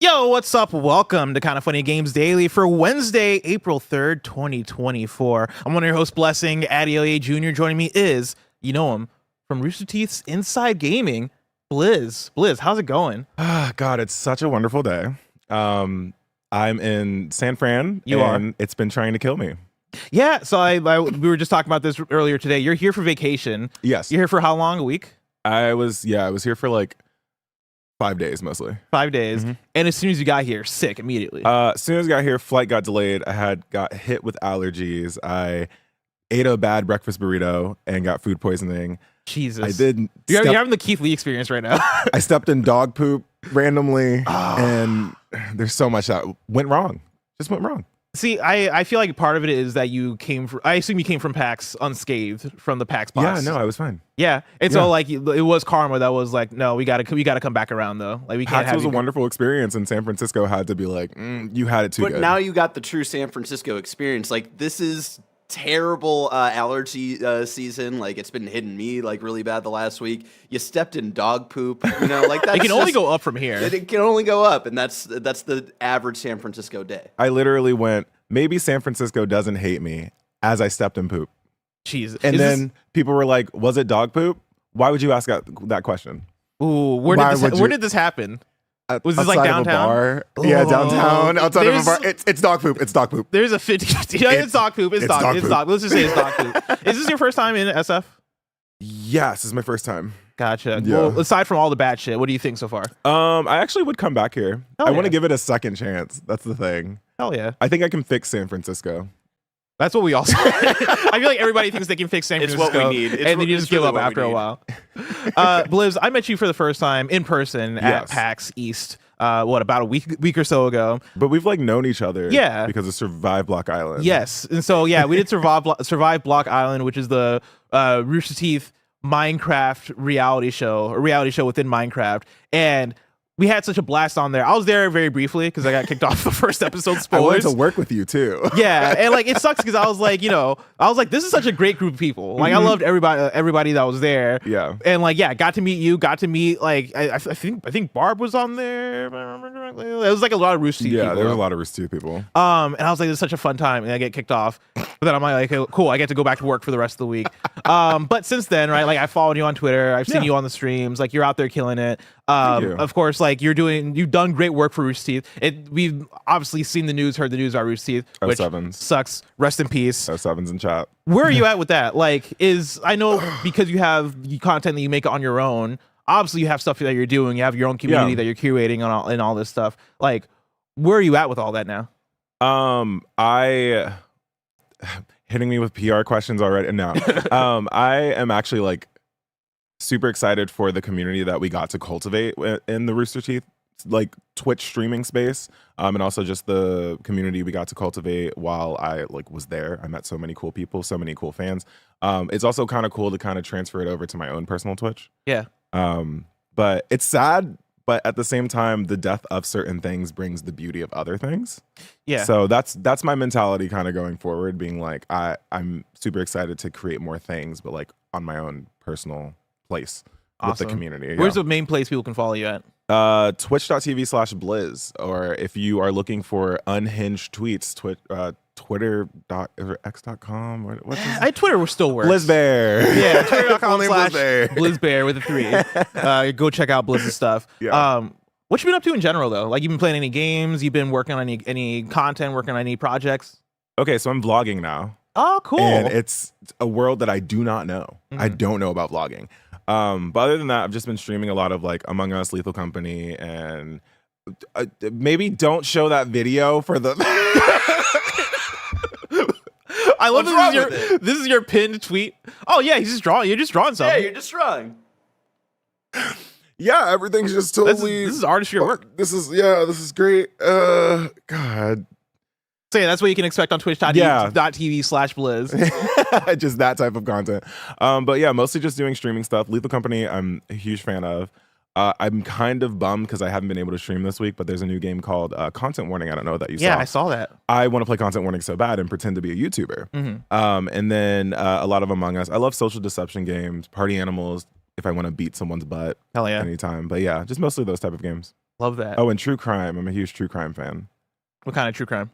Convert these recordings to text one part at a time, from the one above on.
Yo, what's up? Welcome to Kind of Funny Games Daily for Wednesday, April 3rd, 2024. I'm one of your hosts, Blessing. Adioye Jr. Joining me is, you know him, from Rooster Teeth's Inside Gaming, Blizz. Blizz, how's it going? God, it's such a wonderful day. I'm in San Fran. You and are. It's been trying to kill me. Yeah, so we were just talking about this earlier today. You're here for vacation. Yes. You're here for how long? A week? I was here for like 5 days mostly. 5 days. And as soon as you got here, sick immediately. As soon as I got here, flight got delayed. I got hit with allergies. I ate a bad breakfast burrito and got food poisoning. Jesus. I did. You're having the Keith Lee experience right now. I stepped in dog poop randomly, and there's so much that went wrong. Just went wrong. See, I feel like part of it is that I assume you came from PAX unscathed from the PAX box. Yeah, no, I was fine. Yeah, and so like it was karma that was like, no, we gotta come back around though. Like we can't. PAX was a wonderful experience, and San Francisco had to be like, you had it too good. But now you got the true San Francisco experience. Like this is terrible allergy season. Like it's been hitting me like really bad the last week. You stepped in dog poop. You know, like that. It can only go up from here. It can only go up, and that's the average San Francisco day. I literally went, maybe San Francisco doesn't hate me, as I stepped in poop. Jeez. And then people were like, was it dog poop? Why would you ask that question? Ooh, where did this happen? Was this like downtown? Bar. Yeah, downtown, outside of a bar. It's dog poop. It's dog poop. There's a 50. It's dog poop. It's dog poop. Let's just say it's dog poop. Is this your first time in SF? Yes, this is my first time. Gotcha. Yeah. Well, aside from all the bad shit, what do you think so far? I actually would come back here. Hell I want yeah. to give it a second chance. That's the thing. Hell yeah. I think I can fix San Francisco. That's what we all say. I feel like everybody thinks they can fix San Francisco. It's what we need. And then you just give up after a while. Blizz, I met you for the first time in person at PAX East. About a week or so ago. But we've like known each other. Yeah. Because of Survive Block Island. Yes. And so, yeah, we did Survive Block Island, which is the Rooster Teeth Minecraft reality show within Minecraft. And we had such a blast on there. I was there very briefly because I got kicked off the first episode. Spoilers. I wanted to work with you too. Yeah, and like it sucks because I was like, this is such a great group of people. Like I loved everybody that was there. Yeah, and like got to meet you, got to meet like I think Barb was on there. If I remember correctly. It was like a lot of Rooster Teeth people. Yeah, there were a lot of Rooster Teeth people. And I was like, this is such a fun time, and I get kicked off. But then I'm like, okay, cool, I get to go back to work for the rest of the week. But since then, right, like I followed you on Twitter, I've seen you on the streams, like you're out there killing it. Of course, like you've done great work for Rooster Teeth. We've obviously seen the news, heard the news about Rooster Teeth, which sucks. Rest in peace. Sevens in chat. Where are you at with that? Like, I know because you have content that you make on your own. Obviously, you have stuff that you're doing. You have your own community that you're curating and all this stuff. Like, where are you at with all that now? Hitting me with PR questions already. No, I am actually like super excited for the community that we got to cultivate in the Rooster Teeth like Twitch streaming space, and also just the community we got to cultivate while I like was there. I met so many cool people, so many cool fans. It's also kind of cool to kind of transfer it over to my own personal Twitch. Yeah. But it's sad. But at the same time, the death of certain things brings the beauty of other things. Yeah. So that's my mentality kind of going forward, being like, I'm super excited to create more things, but like on my own personal place with the community. Where's the main place people can follow you at? Twitch.tv/Blizz. Or if you are looking for unhinged tweets, Twitter.x.com. Twitter still works. Blizzbear. Yeah, Twitter.com/Blizzbear with a 3. Go check out Blizz's stuff. Yeah. What you been up to in general though? Like, you been playing any games? You've been working on any content? Working on any projects? Okay, so I'm vlogging now. Oh, cool. And it's a world that I do not know. I don't know about vlogging. But other than that, I've just been streaming a lot of like Among Us, Lethal Company, and maybe don't show that video for the. I love this is your pinned tweet. Oh yeah, he's just drawing. You're just drawing something. Yeah, you're just drawing. Yeah, everything's just totally. This is artistry at work. This is great. God. So yeah, that's what you can expect on twitch.tv/Blizz. Just that type of content. But yeah, mostly just doing streaming stuff. Lethal Company, I'm a huge fan of. I'm kind of bummed because I haven't been able to stream this week, but there's a new game called Content Warning. I don't know that you saw. Yeah, I saw that. I want to play Content Warning so bad and pretend to be a YouTuber. And then a lot of Among Us. I love social deception games, party animals, if I want to beat someone's butt. Hell yeah. Anytime. But yeah, just mostly those type of games. Love that. Oh, and true crime. I'm a huge true crime fan. What kind of true crime?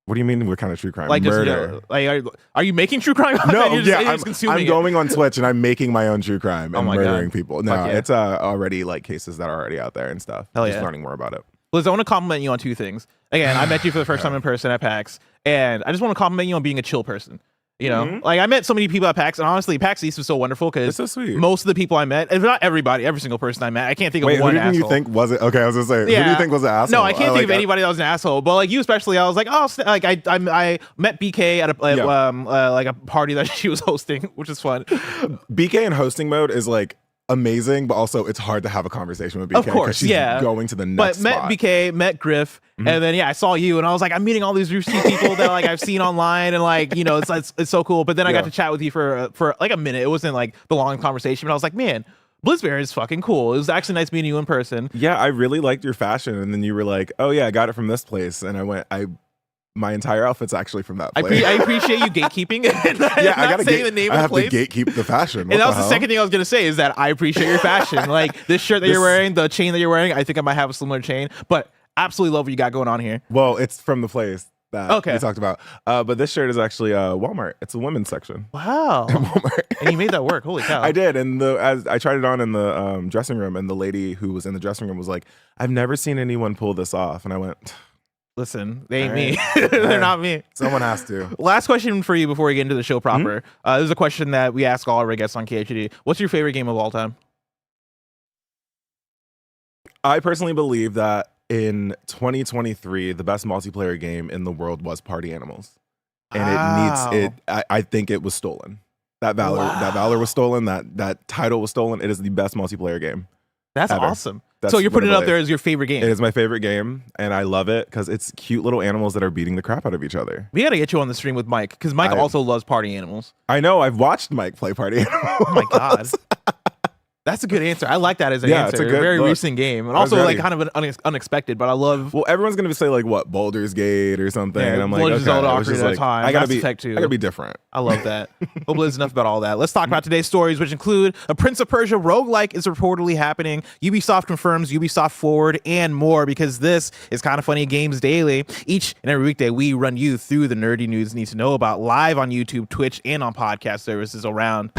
What do you mean? What kind of true crime? Like Murder. Just, like, are you making true crime? No, I'm going on Twitch and I'm making my own true crime and murdering people. No, yeah. it's already like cases that are already out there and stuff. Hell Just yeah. learning more about it. Liz, I want to compliment you on two things. Again, I met you for the first time in person at PAX, and I just want to compliment you on being a chill person. You know, like I met so many people at PAX, and honestly, PAX East was so wonderful because it's so sweet. Most of the people I met, if not everybody, every single person I met, I can't think of one asshole. Who do you think was it? Okay, I was gonna say, who do you think was an asshole? No, I can't think of anybody that was an asshole. But like you especially, I was like, oh, like I met BK at a like a party that she was hosting, which is fun. BK in hosting mode is like amazing, but also it's hard to have a conversation with BK. Of course, she's going to the next spot. Met BK, met Griff, and then I saw you, and I was like, I'm meeting all these Rooster Teeth people that like I've seen online, and like it's so cool. But then I got to chat with you for like a minute. It wasn't like the long conversation, but I was like, man, Blizzbear is fucking cool. It was actually nice meeting you in person. Yeah, I really liked your fashion, and then you were like, oh yeah, I got it from this place, and I went, my entire outfit's actually from that place. I appreciate you gatekeeping. Yeah, I gotta saying the name I of have the place. to gatekeep the fashion. And that was the second thing I was gonna say is that I appreciate your fashion. Like this shirt that you're wearing, the chain that you're wearing. I think I might have a similar chain, but absolutely love what you got going on here. Well, it's from the place that we talked about. But this shirt is actually Walmart. It's a women's section. Wow. Walmart. And you made that work. Holy cow. I did. And as I tried it on in the dressing room, and the lady who was in the dressing room was like, I've never seen anyone pull this off. And I went, listen, they ain't me. They're not me. Someone has to. Last question for you before we get into the show proper. This is a question that we ask all our guests on KHD. What's your favorite game of all time? I personally believe that in 2023, the best multiplayer game in the world was Party Animals. And I think it was stolen. That Valor was stolen. That title was stolen. It is the best multiplayer game. That's ever. awesome. So you're putting it up there as your favorite game. It is my favorite game, and I love it because it's cute little animals that are beating the crap out of each other. We got to get you on the stream with Mike because Mike also loves Party Animals. I know. I've watched Mike play Party Animals. Oh my God. That's a good answer. I like that as an answer. It's a good very look. recent game. And also like kind of an unexpected, but I love... Well, everyone's going to say like, what, Baldur's Gate or something. Yeah, and I'm like, okay. I gotta be different. I love that. Well, Blizz, enough about all that. Let's talk about today's stories, which include a Prince of Persia roguelike is reportedly happening. Ubisoft confirms Ubisoft Forward and more, because this is Kind of Funny Games Daily. Each and every weekday, we run you through the nerdy news you need to know about live on YouTube, Twitch, and on podcast services around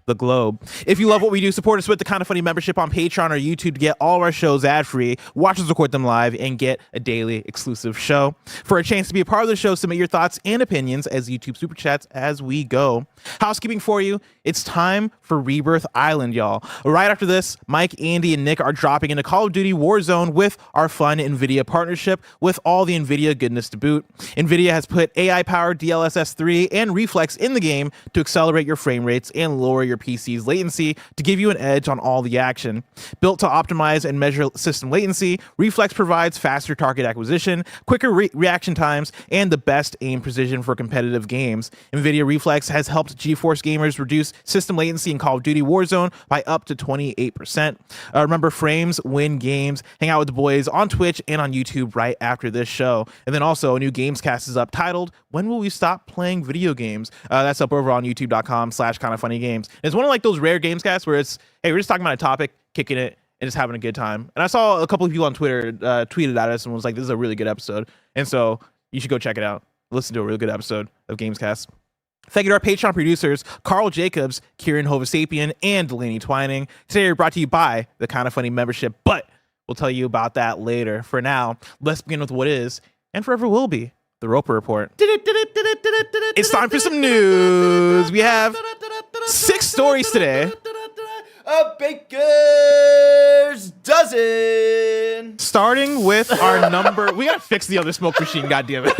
the globe. If you love what we do, support us with the Kind of Funny membership on Patreon or YouTube to get all of our shows ad-free, watch us record them live, and get a daily exclusive show. For a chance to be a part of the show, submit your thoughts and opinions as YouTube Super Chats as we go. Housekeeping for you, it's time for Rebirth Island, y'all. Right after this, Mike, Andy, and Nick are dropping into Call of Duty Warzone with our fun NVIDIA partnership with all the NVIDIA goodness to boot. NVIDIA has put AI-powered DLSS 3 and Reflex in the game to accelerate your frame rates and lower your PC's latency to give you an edge on all the action. Built to optimize and measure system latency, Reflex provides faster target acquisition, quicker reaction times, and the best aim precision for competitive games. NVIDIA Reflex has helped GeForce gamers reduce system latency in Call of Duty Warzone by up to 28%. Remember, frames win games. Hang out with the boys on Twitch and on YouTube right after this show. And then also a new Gamescast is up titled, When Will We Stop Playing Video Games? That's up over on youtube.com/kindoffunnygames. It's one of like those rare Gamescasts where it's, hey, we're just talking about a topic, kicking it, and just having a good time. And I saw a couple of people on Twitter tweeted at us and was like, this is a really good episode. And so you should go check it out. Listen to a really good episode of Gamescast. Thank you to our Patreon producers, Carl Jacobs, Kieran Hovasapian, and Delaney Twining. Today we're brought to you by the Kind of Funny membership, but we'll tell you about that later. For now, let's begin with what is, and forever will be, the Roper Report. It's time for some news. We have 6 stories today. A baker's dozen. Starting with our number... We gotta fix the other smoke machine, goddammit.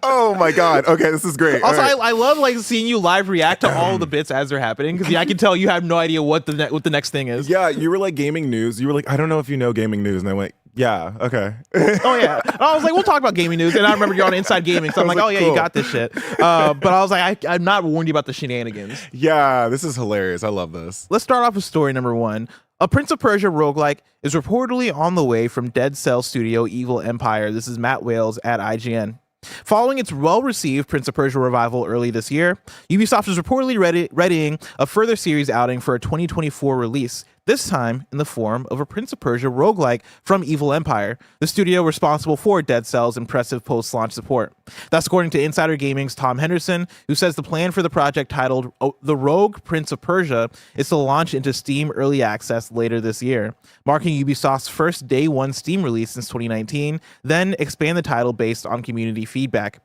Oh my God. Okay, this is great. Also, right. I love like seeing you live react to all the bits as they're happening, because I can tell you have no idea what the next thing is. Yeah, you were like gaming news. You were like, I don't know if you know gaming news. And I went, yeah, okay. Oh yeah. And I was like, we'll talk about gaming news. And I remember you're on Inside Gaming, so I'm like, oh yeah, cool. You got this shit. But I was like, I'm not warned you about the shenanigans. Yeah, this is hilarious. I love this. Let's start off with story number 1. A Prince of Persia roguelike is reportedly on the way from Dead Cell studio Evil Empire. This is Matt Wales at IGN. Following its well-received Prince of Persia revival early this year, Ubisoft is reportedly readying a further series outing for a 2024 release. this time in the form of a Prince of Persia roguelike from Evil Empire, the studio responsible for Dead Cell's impressive post-launch support. That's according to Insider Gaming's Tom Henderson, who says the plan for the project titled The Rogue Prince of Persia is to launch into Steam Early Access later this year, marking Ubisoft's first day one Steam release since 2019, then expand the title based on community feedback.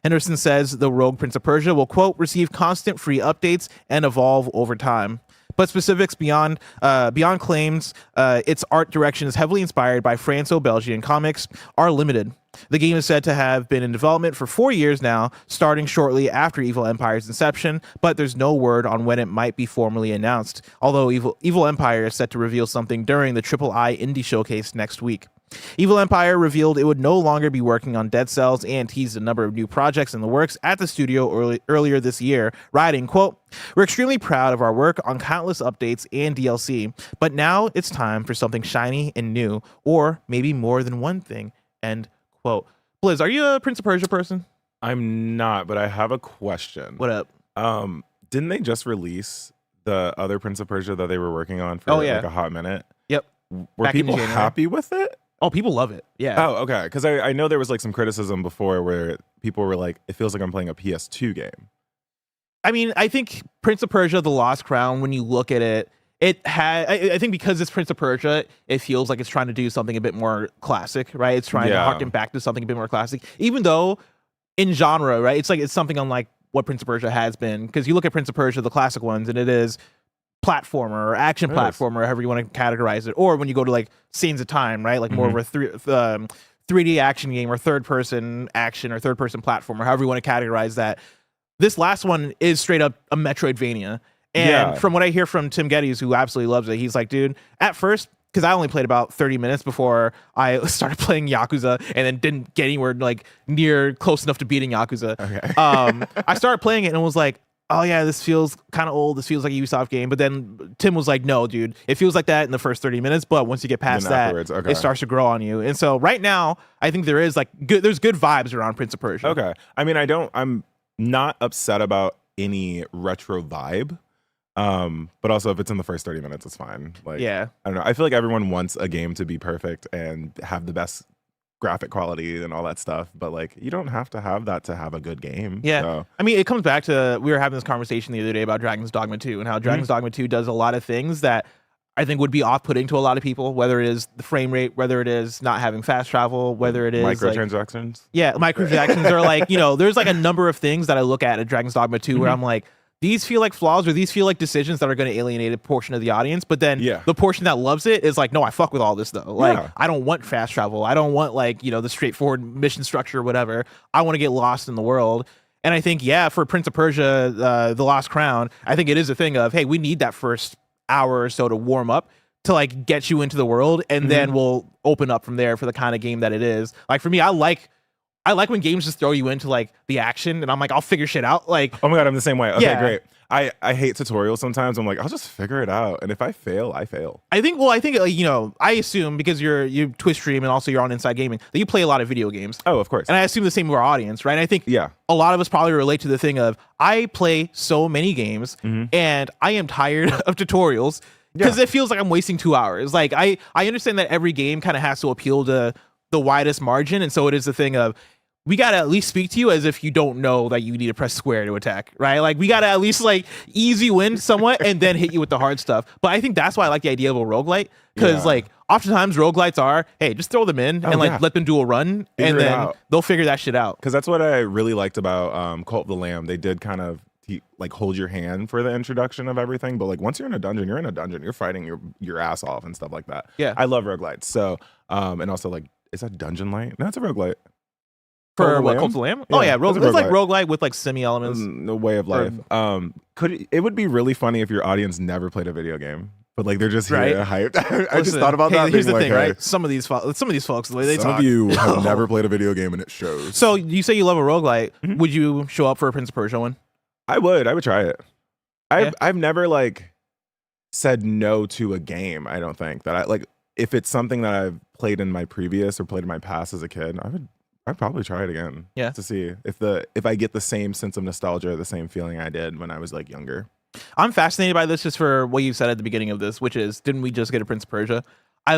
Henderson says the Rogue Prince of Persia will, quote, receive constant free updates and evolve over time. But specifics beyond claims its art direction is heavily inspired by Franco-Belgian comics are limited. The game is said to have been in development for 4 years now, starting shortly after Evil Empire's inception, but there's no word on when it might be formally announced, although Evil Empire is set to reveal something during the AAA Indie Showcase next week. Evil Empire revealed it would no longer be working on Dead Cells and teased a number of new projects in the works at the studio earlier this year, writing, quote, "We're extremely proud of our work on countless updates and DLC, but now it's time for something shiny and new, or maybe more than one thing," end quote. Blizz, are you a Prince of Persia person? I'm not, but I have a question. What up? Didn't they just release the other Prince of Persia that they were working on for like a hot minute? Yep. Were Back in people January. happy with it? Oh, people love it. Yeah. Oh, okay. Because I know there was like some criticism before where people were like, it feels like I'm playing a PS2 game. I mean, I think Prince of Persia: The Lost Crown, when you look at it, it had, I think because it's Prince of Persia, it feels like it's trying to do something a bit more classic, right? It's trying to harken back to something a bit more classic, even though in genre, right? It's like, it's something unlike what Prince of Persia has been. Because you look at Prince of Persia, the classic ones, and it is platformer or action platformer, however you want to categorize it. Or when you go to like Sands of Time, right? Like more of a 3D action game, or third person action, or third person platformer, however you want to categorize that. This last one is straight up a Metroidvania. And from what I hear from Tim Geddes, who absolutely loves it, he's like, dude, at first, because I only played about 30 minutes before I started playing Yakuza, and then didn't get anywhere like near close enough to beating Yakuza. Okay. I started playing it and was like, oh yeah, this feels kind of old. This feels like a Ubisoft game. But then Tim was like, no, dude, it feels like that in the first 30 minutes. But once you get past that, it starts to grow on you. And so right now, I think there is like there's good vibes around Prince of Persia. Okay. I mean, I'm not upset about any retro vibe. But also if it's in the first 30 minutes, it's fine. Like, I don't know. I feel like everyone wants a game to be perfect and have the best graphic quality and all that stuff, but like you don't have to have that to have a good game. So. I mean, it comes back to, we were having this conversation the other day about Dragon's Dogma 2 and how Dragon's Dogma 2 does a lot of things that I think would be off-putting to a lot of people, whether it is the frame rate, whether it is not having fast travel, whether it is microtransactions. Microtransactions are like, you know, there's like a number of things that I look at Dragon's Dogma 2 where I'm like, these feel like flaws, or these feel like decisions that are going to alienate a portion of the audience. But then the portion that loves it is like, no, I fuck with all this though. Like, I don't want fast travel. I don't want like, you know, the straightforward mission structure or whatever. I want to get lost in the world. And I think, for Prince of Persia, The Lost Crown, I think it is a thing of, hey, we need that first hour or so to warm up, to like get you into the world, and then we'll open up from there for the kind of game that it is. Like for me, I like when games just throw you into like the action, and I'm like, I'll figure shit out. Like, oh my god, I'm the same way. Okay, great. I hate tutorials sometimes. I'm like, I'll just figure it out, and if I fail, I fail. I think you know, I assume because you Twitch stream and also you're on Inside Gaming that you play a lot of video games. Oh, of course. And I assume the same with our audience, right? I think a lot of us probably relate to the thing of, I play so many games and I am tired of tutorials. Because it feels like I'm wasting 2 hours. Like I understand that every game kind of has to appeal to the widest margin, and so it is the thing of, we gotta at least speak to you as if you don't know that you need to press square to attack, right? Like we gotta at least like ease you in somewhat and then hit you with the hard stuff. But I think that's why I like the idea of a roguelite, because like oftentimes roguelites are, hey, just throw them in and like let them do a run, and then they'll figure that shit out. Because that's what I really liked about Cult of the Lamb. They did kind of like hold your hand for the introduction of everything, but like once you're in a dungeon, you're fighting your ass off and stuff like that. I love roguelites. So and also like, is that Dungeon Light? No, it's a roguelite. For what, Cult of the Lamb? It's like roguelite with like semi-elements. The way of life. It would be really funny if your audience never played a video game, but like they're just here hyped. I just thought about that. Here's the thing, right? Some of these folks, the way they talk. Some of you have never played a video game, and it shows. So you say you love a roguelite. Would you show up for a Prince of Persia one? I would try it. I've never like said no to a game. I don't think that if it's something that I've played in my previous or played in my past as a kid, I'd probably try it again. To see if I get the same sense of nostalgia, the same feeling I did when I was like younger. I'm fascinated by this just for what you said at the beginning of this, which is, didn't we just get a Prince of Persia? I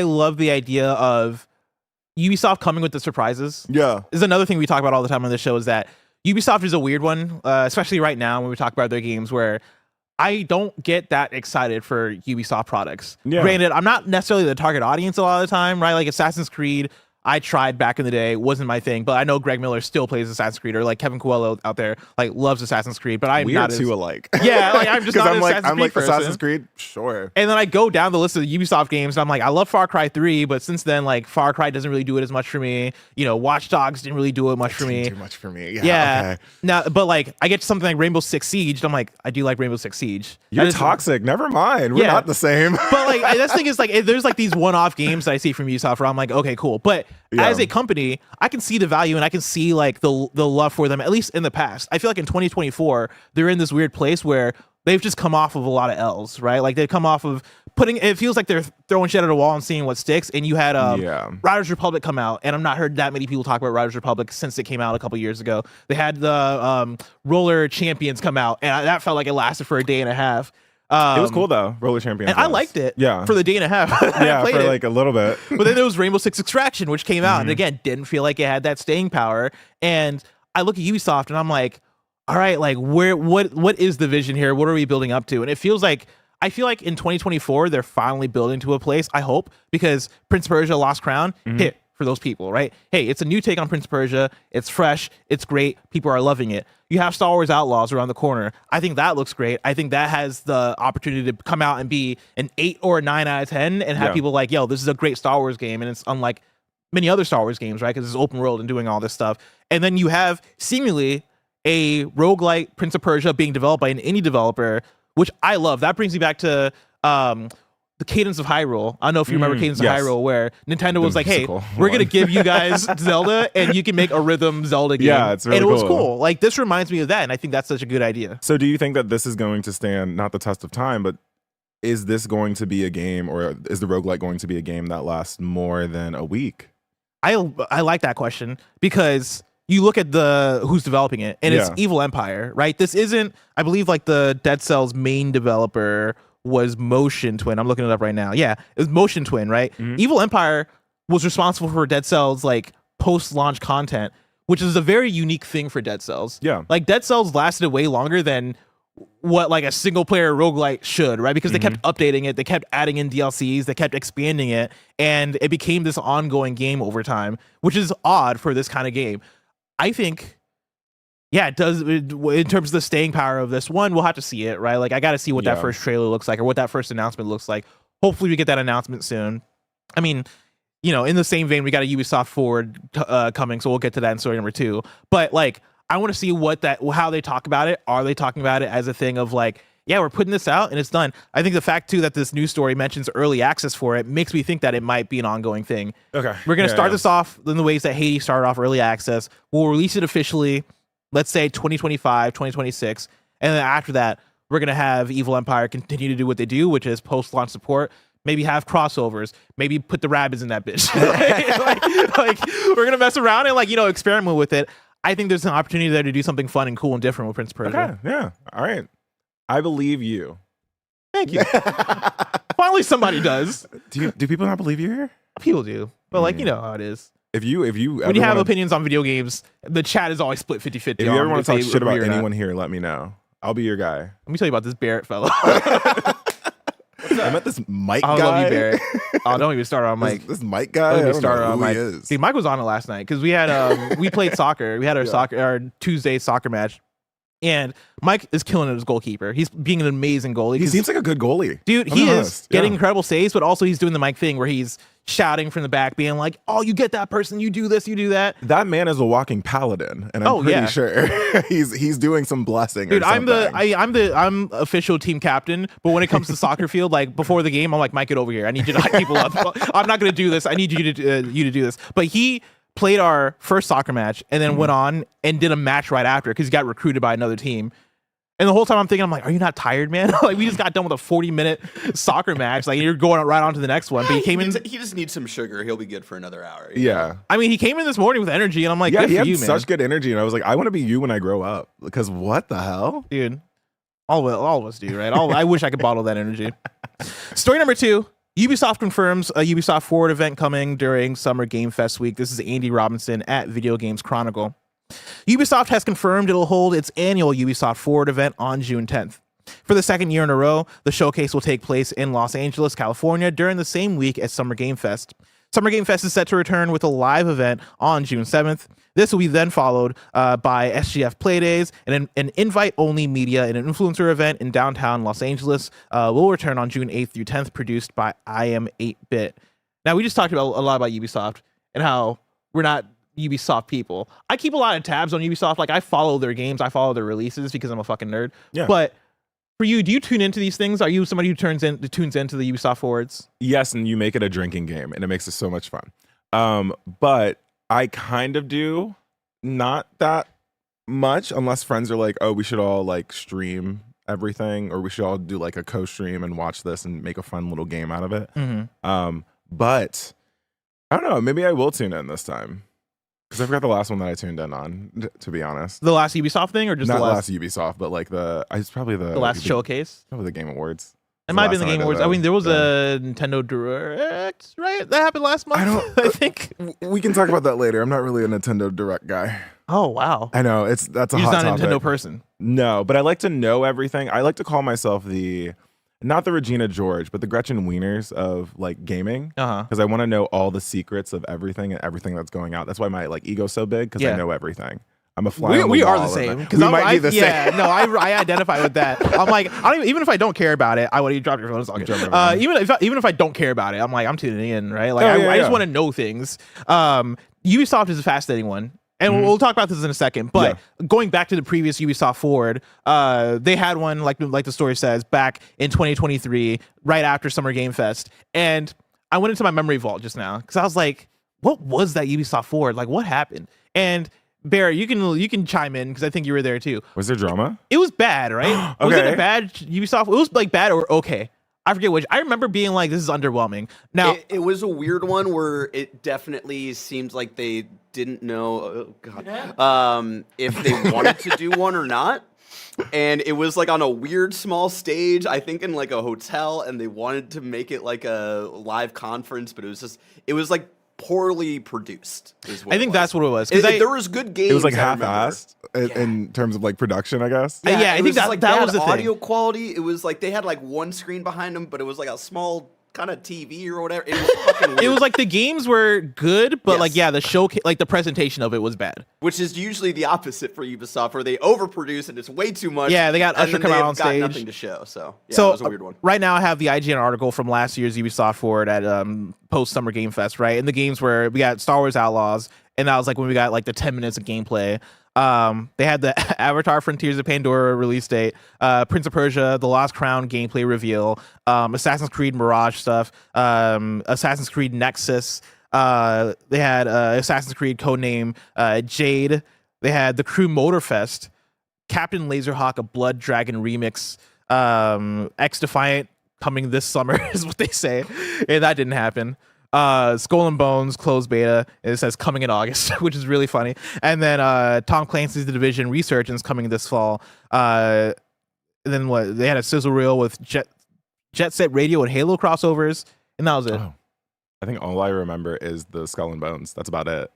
love the idea of Ubisoft coming with the surprises. Yeah. Is another thing we talk about all the time on this show, is that Ubisoft is a weird one, especially right now when we talk about their games, where I don't get that excited for Ubisoft products. Yeah. Granted, I'm not necessarily the target audience a lot of the time, right? Like Assassin's Creed, I tried back in the day, wasn't my thing, but I know Greg Miller still plays Assassin's Creed, or like Kevin Coelho out there like loves Assassin's Creed, but I'm not too alike. Yeah, like I'm just not an Assassin's Creed person. Assassin's Creed, sure. And then I go down the list of the Ubisoft games, and I'm like, I love Far Cry 3, but since then, like Far Cry doesn't really do it as much for me. You know, Watch Dogs didn't really do it much for me. Too much for me. Yeah. Okay. Now, but like I get to something like Rainbow Six Siege, and I'm like, I do like Rainbow Six Siege. You're toxic. Never mind. We're not the same. But like this thing is like, there's like these one-off games that I see from Ubisoft where I'm like, okay, cool. But as a company, I can see the value, and I can see like the love for them, at least in the past. I feel like in 2024, they're in this weird place where they've just come off of a lot of L's, right? Like they've come off of it feels like they're throwing shit at a wall and seeing what sticks. And you had Riders Republic come out, and I've not heard that many people talk about Riders Republic since it came out a couple years ago. They had the Roller Champions come out, and that felt like it lasted for a day and a half. It was cool though, Roller Champions. And I liked it. Yeah. For the day and a half. Yeah, for like a little bit. But then there was Rainbow Six Extraction, which came out, and again, didn't feel like it had that staying power. And I look at Ubisoft, and I'm like, all right, like what is the vision here? What are we building up to? And it feels like, I feel like in 2024, they're finally building to a place, I hope, because Prince of Persia Lost Crown hit for those people, right? Hey, it's a new take on Prince of Persia. It's fresh. It's great. People are loving it. You have Star Wars Outlaws around the corner. I think that looks great. I think that has the opportunity to come out and be an 8 or a 9 out of 10 and have people like, yo, this is a great Star Wars game. And it's unlike many other Star Wars games, right? Because it's open world and doing all this stuff. And then you have seemingly a roguelike Prince of Persia being developed by an indie developer, which I love. That brings me back to the Cadence of Hyrule. I don't know if you remember Cadence of Hyrule, where Nintendo was like, hey, we're going to give you guys Zelda, and you can make a rhythm Zelda game. Yeah, it's really cool. And it was cool. cool. Like, this reminds me of that, and I think that's such a good idea. So do you think that this is going to stand, not the test of time, but is this going to be a game, or is the roguelike going to be a game that lasts more than a week? I like that question, because you look at who's developing it, and it's Evil Empire, right? This isn't, I believe, like the Dead Cells main developer was Motion Twin. I'm looking it up right now. Yeah, it was Motion Twin, right? Evil Empire was responsible for Dead Cells like post-launch content, which is a very unique thing for Dead Cells. Yeah. Like Dead Cells lasted way longer than what like a single player roguelike should, right? Because they kept updating it, they kept adding in DLCs, they kept expanding it, and it became this ongoing game over time, which is odd for this kind of game. I think, yeah, it does. In terms of the staying power of this one, we'll have to see it, right? Like, I got to see what that first trailer looks like, or what that first announcement looks like. Hopefully, we get that announcement soon. I mean, you know, in the same vein, we got a Ubisoft Forward coming, so we'll get to that in story number 2. But like, I want to see how they talk about it. Are they talking about it as a thing of like, yeah, we're putting this out and it's done? I think the fact too that this news story mentions early access for it makes me think that it might be an ongoing thing. Okay, we're gonna start this off in the ways that Hades started off early access. We'll release it officially, let's say 2025, 2026, and then after that, we're gonna have Evil Empire continue to do what they do, which is post-launch support. Maybe have crossovers. Maybe put the rabbits in that bitch. like we're gonna mess around and like, you know, experiment with it. I think there's an opportunity there to do something fun and cool and different with Prince of Persia. Okay, yeah, all right. I believe you. Thank you. Finally, somebody does. Do people not believe you here? People do, but like, you know how it is. If you when you have opinions on video games, the chat is always split 50-50. If you ever want to talk shit about anyone here, let me know. I'll be your guy. Let me tell you about this Barrett fellow. I met this Mike guy. I love you, Barrett. Oh, don't even start on Mike. This Mike guy. Don't even start on Mike. Is. See, Mike was on it last night because we had we played soccer. We had our Tuesday soccer match. And Mike is killing it as goalkeeper. He's being an amazing goalie. He seems like a good goalie. Dude, he is getting incredible saves, but also he's doing the Mike thing where he's shouting from the back, being like, oh, you get that person, you do this, you do that. That man is a walking paladin, and I'm pretty sure he's doing some blessing. Dude, or something. I'm official team captain, but when it comes to soccer field, like before the game, I'm like, Mike, get over here. I need you to hype people up. I'm not gonna do this. I need you to do this. But he played our first soccer match and then went on and did a match right after because he got recruited by another team. And the whole time I'm thinking, I'm like, are you not tired, man? Like, we just got done with a 40-minute soccer match. Like, you're going right on to the next one. But he came in. He just needs some sugar. He'll be good for another hour. Yeah. I mean, he came in this morning with energy, and I'm like, yeah, good he for had you, man. Such good energy. And I was like, I want to be you when I grow up. Because what the hell? Dude. All of us do, right? I wish I could bottle that energy. Story number 2. Ubisoft confirms a Ubisoft Forward event coming during Summer Game Fest week. This is Andy Robinson at Video Games Chronicle. Ubisoft has confirmed it'll hold its annual Ubisoft Forward event on June 10th. For the second year in a row, the showcase will take place in Los Angeles, California during the same week as Summer Game Fest. Summer Game Fest is set to return with a live event on June 7th. This will be then followed by SGF Playdays, and an invite-only media and an influencer event in downtown Los Angeles will return on June 8th through 10th, produced by I Am 8-Bit. Now, we just talked about a lot about Ubisoft and how we're not Ubisoft people. I keep a lot of tabs on Ubisoft. Like, I follow their games, I follow their releases because I'm a fucking nerd. Yeah. But for you, do you tune into these things? Are you somebody who tunes into the Ubisoft Forwards? Yes, and you make it a drinking game, and it makes it so much fun. But I kind of do not that much, unless friends are like, "Oh, we should all like stream everything, or we should all do like a co-stream and watch this and make a fun little game out of it." Mm-hmm. But I don't know. Maybe I will tune in this time. Because I forgot the last one that I tuned in on, to be honest. The last Ubisoft thing, or just not the last Ubisoft, but like it's probably the last showcase? Probably the Game Awards. It might have been the Game Awards. I mean, there was a Nintendo Direct, right? That happened last month. I think we can talk about that later. I'm not really a Nintendo Direct guy. Oh wow! I know that's a You're hot just not topic. a Nintendo person. No, but I like to know everything. I like to call myself not the Regina George, but the Gretchen Wieners of like gaming, because I want to know all the secrets of everything and everything that's going out. That's why my like ego's so big, because I know everything. I'm a fly. We are the same. We might be the same. Yeah, no, I identify with that. I'm like, even if I don't care about it, I want you to drop your phone. It's all good. Even if I don't care about it, I'm like, I'm tuning in, right? Like, I just want to know things. Ubisoft is a fascinating one. And we'll talk about this in a second, but going back to the previous Ubisoft Forward, they had one, like the story says, back in 2023, right after Summer Game Fest. And I went into my memory vault just now, because I was like, what was that Ubisoft Forward? Like, what happened? And Barry, you can chime in, because I think you were there too. Was there drama? It was bad, right? Okay. Was it a bad Ubisoft? It was like bad or okay. I forget which. I remember being like, this is underwhelming. Now, it was a weird one where it definitely seemed like they didn't know if they wanted to do one or not. And it was like on a weird small stage, I think in like a hotel, and they wanted to make it like a live conference, but it was like poorly produced. I think that's what it was. There was good games. It was like half-assed in terms of like production, I guess. Yeah, I think that was the thing. Audio quality. It was like they had like one screen behind them, but it was like a small kind of TV or whatever. It was fucking weird. It was like the games were good, but the show, like the presentation of it was bad. Which is usually the opposite for Ubisoft, where they overproduce and it's way too much. Yeah, they got Usher come out on stage. Nothing to show. So it was a weird one. Right now I have the IGN article from last year's Ubisoft Forward at post Summer Game Fest, right? And the games where we got Star Wars Outlaws, and that was like when we got like the 10 minutes of gameplay. They had the Avatar Frontiers of Pandora release date, Prince of Persia, The Lost Crown gameplay reveal, Assassin's Creed Mirage stuff, Assassin's Creed Nexus. They had Assassin's Creed codename Jade. They had the Crew Motorfest, Captain Laserhawk, a Blood Dragon remix, X Defiant coming this summer is what they say, and that didn't happen. Skull and Bones closed beta. It says coming in August, which is really funny. And then Tom Clancy's The Division Resurgence coming this fall. And then what? They had a sizzle reel with Jet Set Radio and Halo crossovers, and that was it. Oh. I think all I remember is the Skull and Bones. That's about it.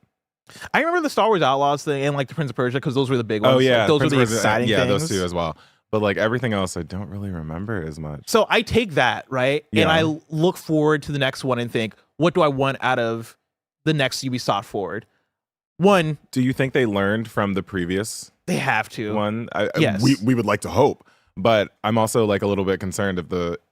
I remember the Star Wars Outlaws thing and like the Prince of Persia, because those were the big ones. Oh yeah, like, those were the exciting things. Yeah, those two as well. But like everything else, I don't really remember as much. So I take that, right? Yeah. And I look forward to the next one and think, what do I want out of the next Ubisoft Forward? One, do you think they learned from the previous they have to one? Yes. We would like to hope, but I'm also like a little bit concerned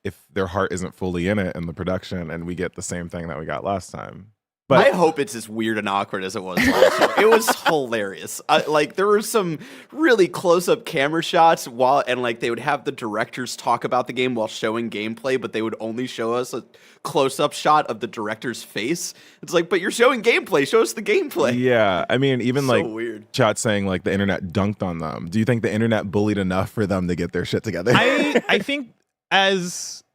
if their heart isn't fully in it in the production, and we get the same thing that we got last time. But I hope it's as weird and awkward as it was last year. It was hilarious. Like there were some really close-up camera shots and like they would have the directors talk about the game while showing gameplay, but they would only show us a close-up shot of the director's face. It's like, but you're showing gameplay. Show us the gameplay. Yeah, I mean, even So like weird. chat saying like the internet dunked on them. Do you think the internet bullied enough for them to get their shit together? I think as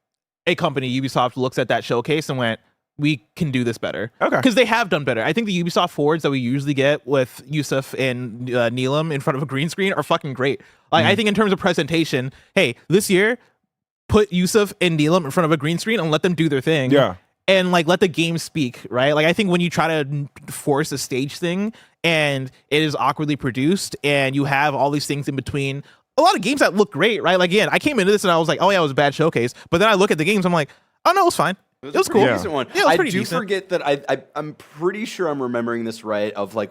a company, Ubisoft looks at that showcase and went, we can do this better. Okay. Because they have done better. I think the Ubisoft forwards that we usually get with Yusuf and Neelam in front of a green screen are fucking great. Like, I think in terms of presentation, hey, this year, put Yusuf and Neelam in front of a green screen and let them do their thing. Yeah. And like let the game speak, right? Like I think when you try to force a stage thing and it is awkwardly produced and you have all these things in between, a lot of games that look great, right? Like again, I came into this and I was like, oh yeah, it was a bad showcase. But then I look at the games, I'm like, oh no, it was fine. It was cool. Decent one. Yeah, it was I pretty do decent. forget that I'm pretty sure I'm remembering this right of like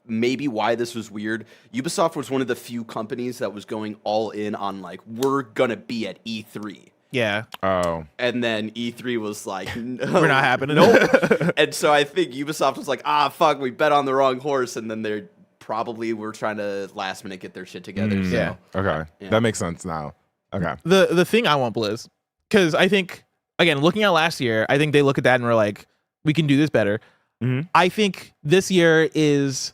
maybe why this was weird. Ubisoft was one of the few companies that was going all in on like, we're gonna be at E3. Yeah. Oh. And then E3 was like, no, We're not happening. Nope. And so I think Ubisoft was like, fuck, we bet on the wrong horse. And then they probably were trying to last minute get their shit together. So. Yeah. Okay. Yeah. That makes sense now. Okay. The thing I want, Blizz, because I think, again, looking at last year, I think they look at that and we're like, we can do this better. Mm-hmm. I think this year is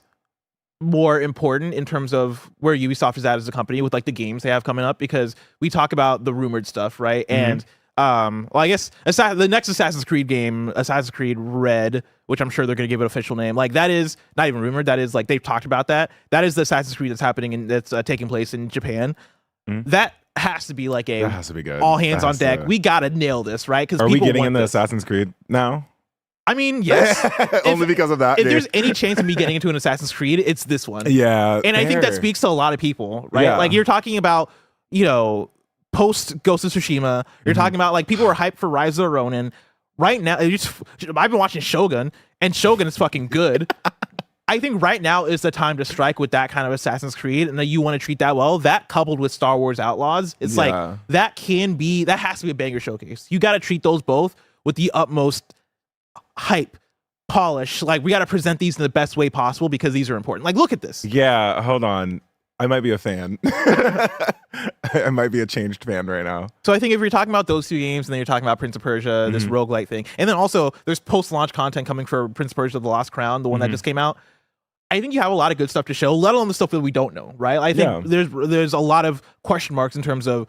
more important in terms of where Ubisoft is at as a company with like the games they have coming up, because we talk about the rumored stuff, right? And well, I guess the next Assassin's Creed game, Assassin's Creed Red, which I'm sure they're going to give an official name, like that is not even rumored. That is like they've talked about that. That is the Assassin's Creed that's happening and that's taking place in Japan. That has to be like That has to be good. all hands That on has deck. to- We gotta nail this, right? Because Are we getting into Assassin's Creed now? I mean, yes. Only because of that. If dude. there's any chance of me getting into an Assassin's Creed, it's this one. Yeah. And I think that fair. speaks to a lot of people, right? Yeah. Like you're talking about, post Ghost of Tsushima. You're talking about like people were hyped for Rise of the Ronin. Right now, I've been watching Shogun, and Shogun is fucking good. I think right now is the time to strike with that kind of Assassin's Creed, and that you want to treat that well. That coupled with Star Wars Outlaws, it's like that has to be a banger showcase. You got to treat those both with the utmost hype, polish. Like we got to present these in the best way possible because these are important. Like look at this. Yeah, hold on. I might be a fan. I might be a changed fan right now. So I think if you're talking about those two games and then you're talking about Prince of Persia, this roguelike thing, and then also there's post-launch content coming for Prince of Persia: The Lost Crown, the one that just came out. I think you have a lot of good stuff to show, let alone the stuff that we don't know, right? I think there's a lot of question marks in terms of,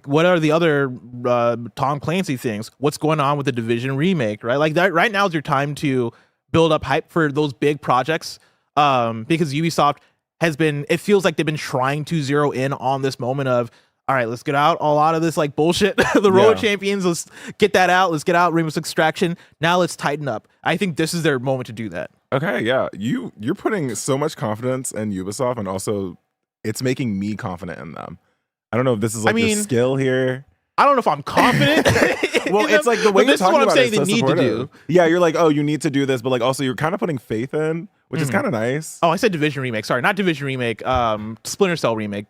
what are the other Tom Clancy things? What's going on with the Division remake, right? Like that right now is your time to build up hype for those big projects, because Ubisoft it feels like they've been trying to zero in on this moment of, all right, let's get out a lot of this like bullshit. The Road Champions, let's get that out. Let's get out Rainbow Six Extraction. Now let's tighten up. I think this is their moment to do that. Okay, yeah. You're putting so much confidence in Ubisoft, and also it's making me confident in them. I don't know if this is like the skill here. I don't know if I'm confident. Well, it's like the way you're talking about it. This is what I'm saying they need to do. Yeah, you're like, oh, you need to do this, but like also you're kind of putting faith in, which is kind of nice. Oh, I said Division remake. Sorry, not Division remake. Splinter Cell remake.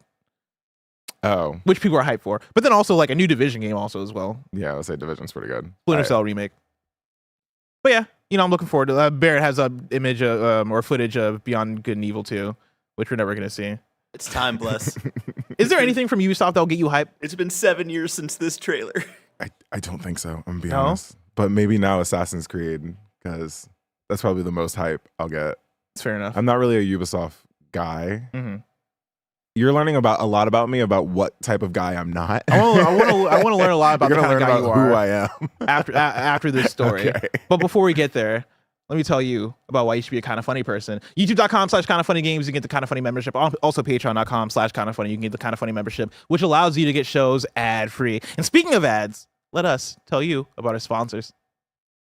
Oh, which people are hyped for, but then also like a new Division game also as well. Yeah, I would say Division's pretty good. Splinter Cell remake. But yeah, I'm looking forward to Barrett has a image or footage of Beyond Good and Evil 2, which we're never gonna see. It's time, Bless. Is there anything from Ubisoft that'll get you hyped? It's been 7 years since this trailer. I don't think so. I'm gonna be honest. But maybe now Assassin's Creed, because that's probably the most hype I'll get. It's fair enough. I'm not really a Ubisoft guy. You're learning a lot about me about what type of guy I'm not. I want to learn a lot about the kind of guy you are. Who I am after this story. Okay. But before we get there, let me tell you about why you should be a Kind of Funny person. YouTube.com/kindoffunnygames. You can get the Kind of Funny membership. Also Patreon.com/kindoffunny. You can get the Kind of Funny membership, which allows you to get shows ad free. And speaking of ads, let us tell you about our sponsors.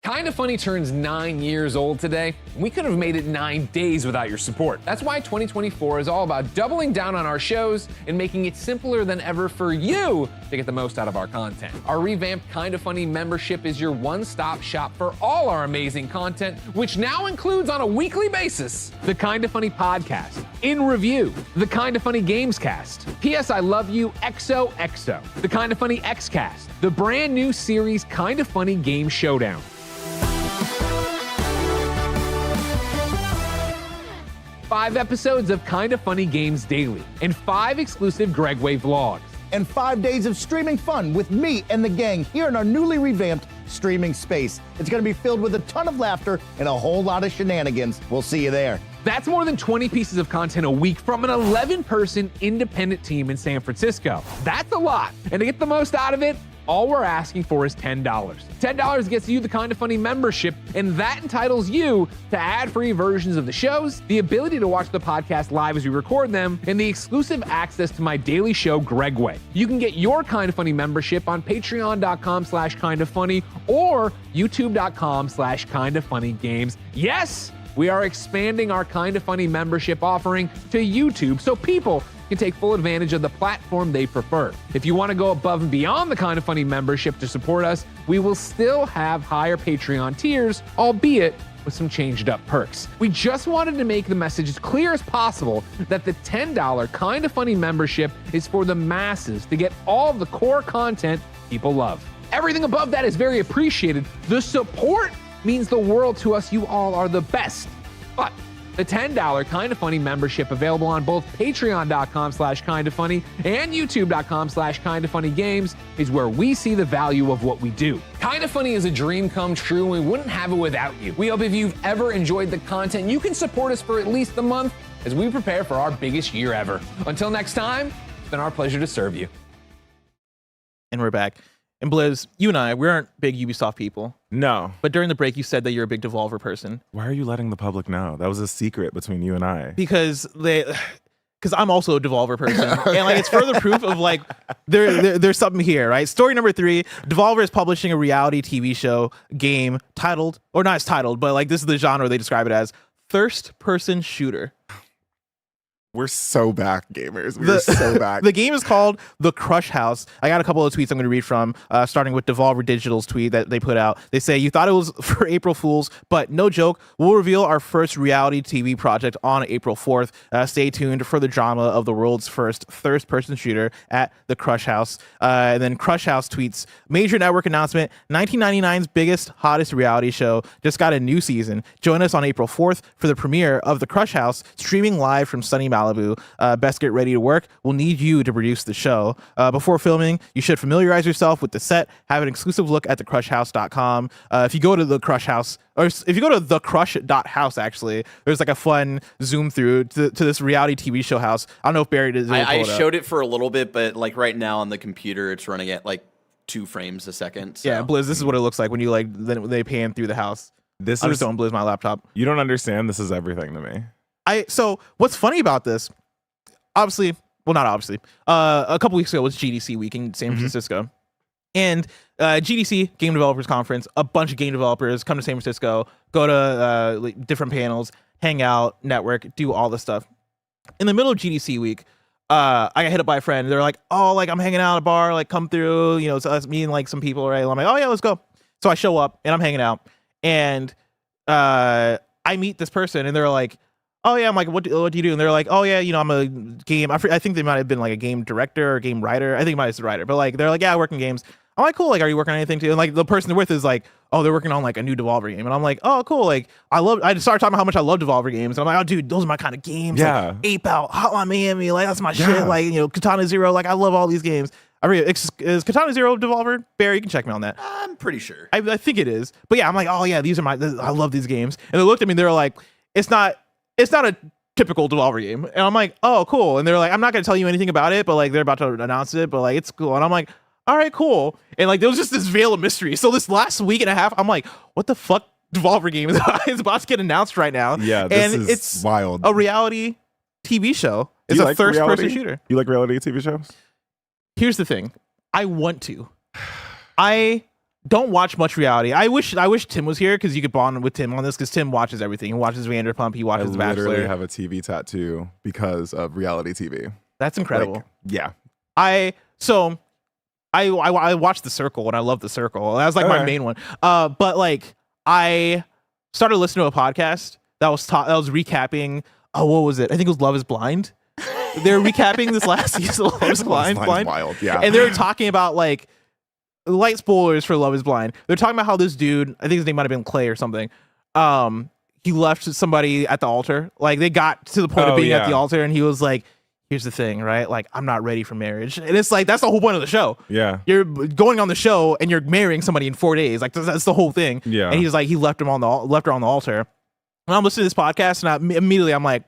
Kind of Funny turns 9 years old today. We could have made it 9 days without your support. That's why 2024 is all about doubling down on our shows and making it simpler than ever for you to get the most out of our content. Our revamped Kind of Funny membership is your one-stop shop for all our amazing content, which now includes on a weekly basis the Kind of Funny podcast, In Review, the Kind of Funny Gamescast, P.S. I Love You XOXO, the Kind of Funny Xcast, the brand new series Kind of Funny Game Showdown. 5 episodes of Kind of Funny Games Daily, and 5 exclusive Gregway vlogs. And 5 days of streaming fun with me and the gang here in our newly revamped streaming space. It's going to be filled with a ton of laughter and a whole lot of shenanigans. We'll see you there. That's more than 20 pieces of content a week from an 11-person independent team in San Francisco. That's a lot. And to get the most out of it, All we're asking for is $10. $10 gets you the Kinda Funny membership, and that entitles you to ad-free versions of the shows, the ability to watch the podcast live as we record them, and the exclusive access to my daily show, Greg Way. You can get your Kinda Funny membership on patreon.com/kindafunny or youtube.com/kindafunnygames. Yes, we are expanding our Kinda Funny membership offering to YouTube so people can take full advantage of the platform they prefer. If you want to go above and beyond the Kinda Funny membership to support us, we will still have higher Patreon tiers, albeit with some changed up perks. We just wanted to make the message as clear as possible that the $10 Kinda Funny membership is for the masses to get all the core content people love. Everything above that is very appreciated. The support means the world to us. You all are the best. But the $10 Kinda Funny membership available on both patreon.com/kindafunny and youtube.com/kindafunnygames is where we see the value of what we do. Kinda Funny is a dream come true, and we wouldn't have it without you. We hope if you've ever enjoyed the content, you can support us for at least a month as we prepare for our biggest year ever. Until next time, it's been our pleasure to serve you. And we're back. And Blizz, you and I, we aren't big Ubisoft people. No. But during the break, you said that you're a big Devolver person. Why are you letting the public know? That was a secret between you and I. Because I'm also a Devolver person. And like it's further proof of like there's something here, right? Story number 3, Devolver is publishing a reality TV show game titled, or not as titled, but like this is the genre they describe it as, first-person shooter. We're so back, gamers. We're so back. The game is called The Crush House. I got a couple of tweets I'm going to read from, starting with Devolver Digital's tweet that they put out. They say, you thought it was for April Fools, but no joke. We'll reveal our first reality TV project on April 4th. Stay tuned for the drama of the world's first first-person shooter at The Crush House. And then Crush House tweets, major network announcement, 1999's biggest, hottest reality show just got a new season. Join us on April 4th for the premiere of The Crush House, streaming live from sunny Malibu. Best get ready to work. We'll need you to produce the show. Before filming, you should familiarize yourself with the set, have an exclusive look at thecrushhouse.com. If you go to The Crush House, or if you go to thecrush.house, actually, there's like a fun zoom through to this reality TV show house. I don't know if Barry did. I showed it for a little bit, but like right now on the computer, it's running at like 2 frames a second. So. Yeah, Blizz, this is what it looks like when you like then they pan through the house. I'm just don't Blizz my laptop. You don't understand. This is everything to me. So what's funny about this, obviously, well, not obviously, a couple weeks ago was GDC week in San Francisco. And GDC, Game Developers Conference, a bunch of game developers come to San Francisco, go to like different panels, hang out, network, do all this stuff. In the middle of GDC week, I got hit up by a friend. They're like, oh, like I'm hanging out at a bar, like come through, you know, it's us, me and like some people, right? And I'm like, oh yeah, let's go. So I show up and I'm hanging out, and I meet this person, and they're like, oh yeah, I'm like, what do you do? And they're like, oh yeah, you know, I'm a game. I think they might have been like a game director or game writer. I think it might have been a writer, but like they're like, yeah, I work in games. I'm like, cool. Like, are you working on anything too? And like the person they're with is like, oh, they're working on like a new Devolver game. And I'm like, oh, cool. Like I started talking about how much I love Devolver games. And I'm like, oh, dude, those are my kind of games. Yeah. Like, Ape Out, Hotline Miami, like that's my shit. Like, you know, Katana Zero. Like I love all these games. Is Katana Zero Devolver? Barry, you can check me on that. I'm pretty sure. I think it is. But yeah, I'm like, oh yeah, I love these games. And they looked at me and they were like, it's not a typical Devolver game. And I'm like, oh, cool. And they're like, I'm not going to tell you anything about it, but like they're about to announce it, but like it's cool. And I'm like, all right, cool. And like there was just this veil of mystery. So this last week and a half, I'm like, what the fuck Devolver game is about to get announced right now? Yeah, it's wild. A reality TV show. It's a first-person shooter. You like reality TV shows? Here's the thing. I want to. I don't watch much reality. I wish Tim was here because you could bond with Tim on this, because Tim watches everything. He watches Vanderpump. He watches The Bachelor. I literally have a TV tattoo because of reality TV. That's incredible. Like, yeah. I watched The Circle, and I love The Circle. That was like my main one. But like I started listening to a podcast that was recapping. Oh, what was it? I think it was Love Is Blind. They're recapping this last season of Love Is Blind. Wild, yeah. And they were talking about like light spoilers for Love Is Blind. They're talking about how this dude, I think his name might have been Clay or something. He left somebody at the altar. Like they got to the point of being at the altar, and he was like, here's the thing, right? Like, I'm not ready for marriage. And it's like, that's the whole point of the show. Yeah. You're going on the show and you're marrying somebody in 4 days. Like, that's the whole thing. Yeah. And he's like, he left her on the altar. And I'm listening to this podcast, and immediately I'm like,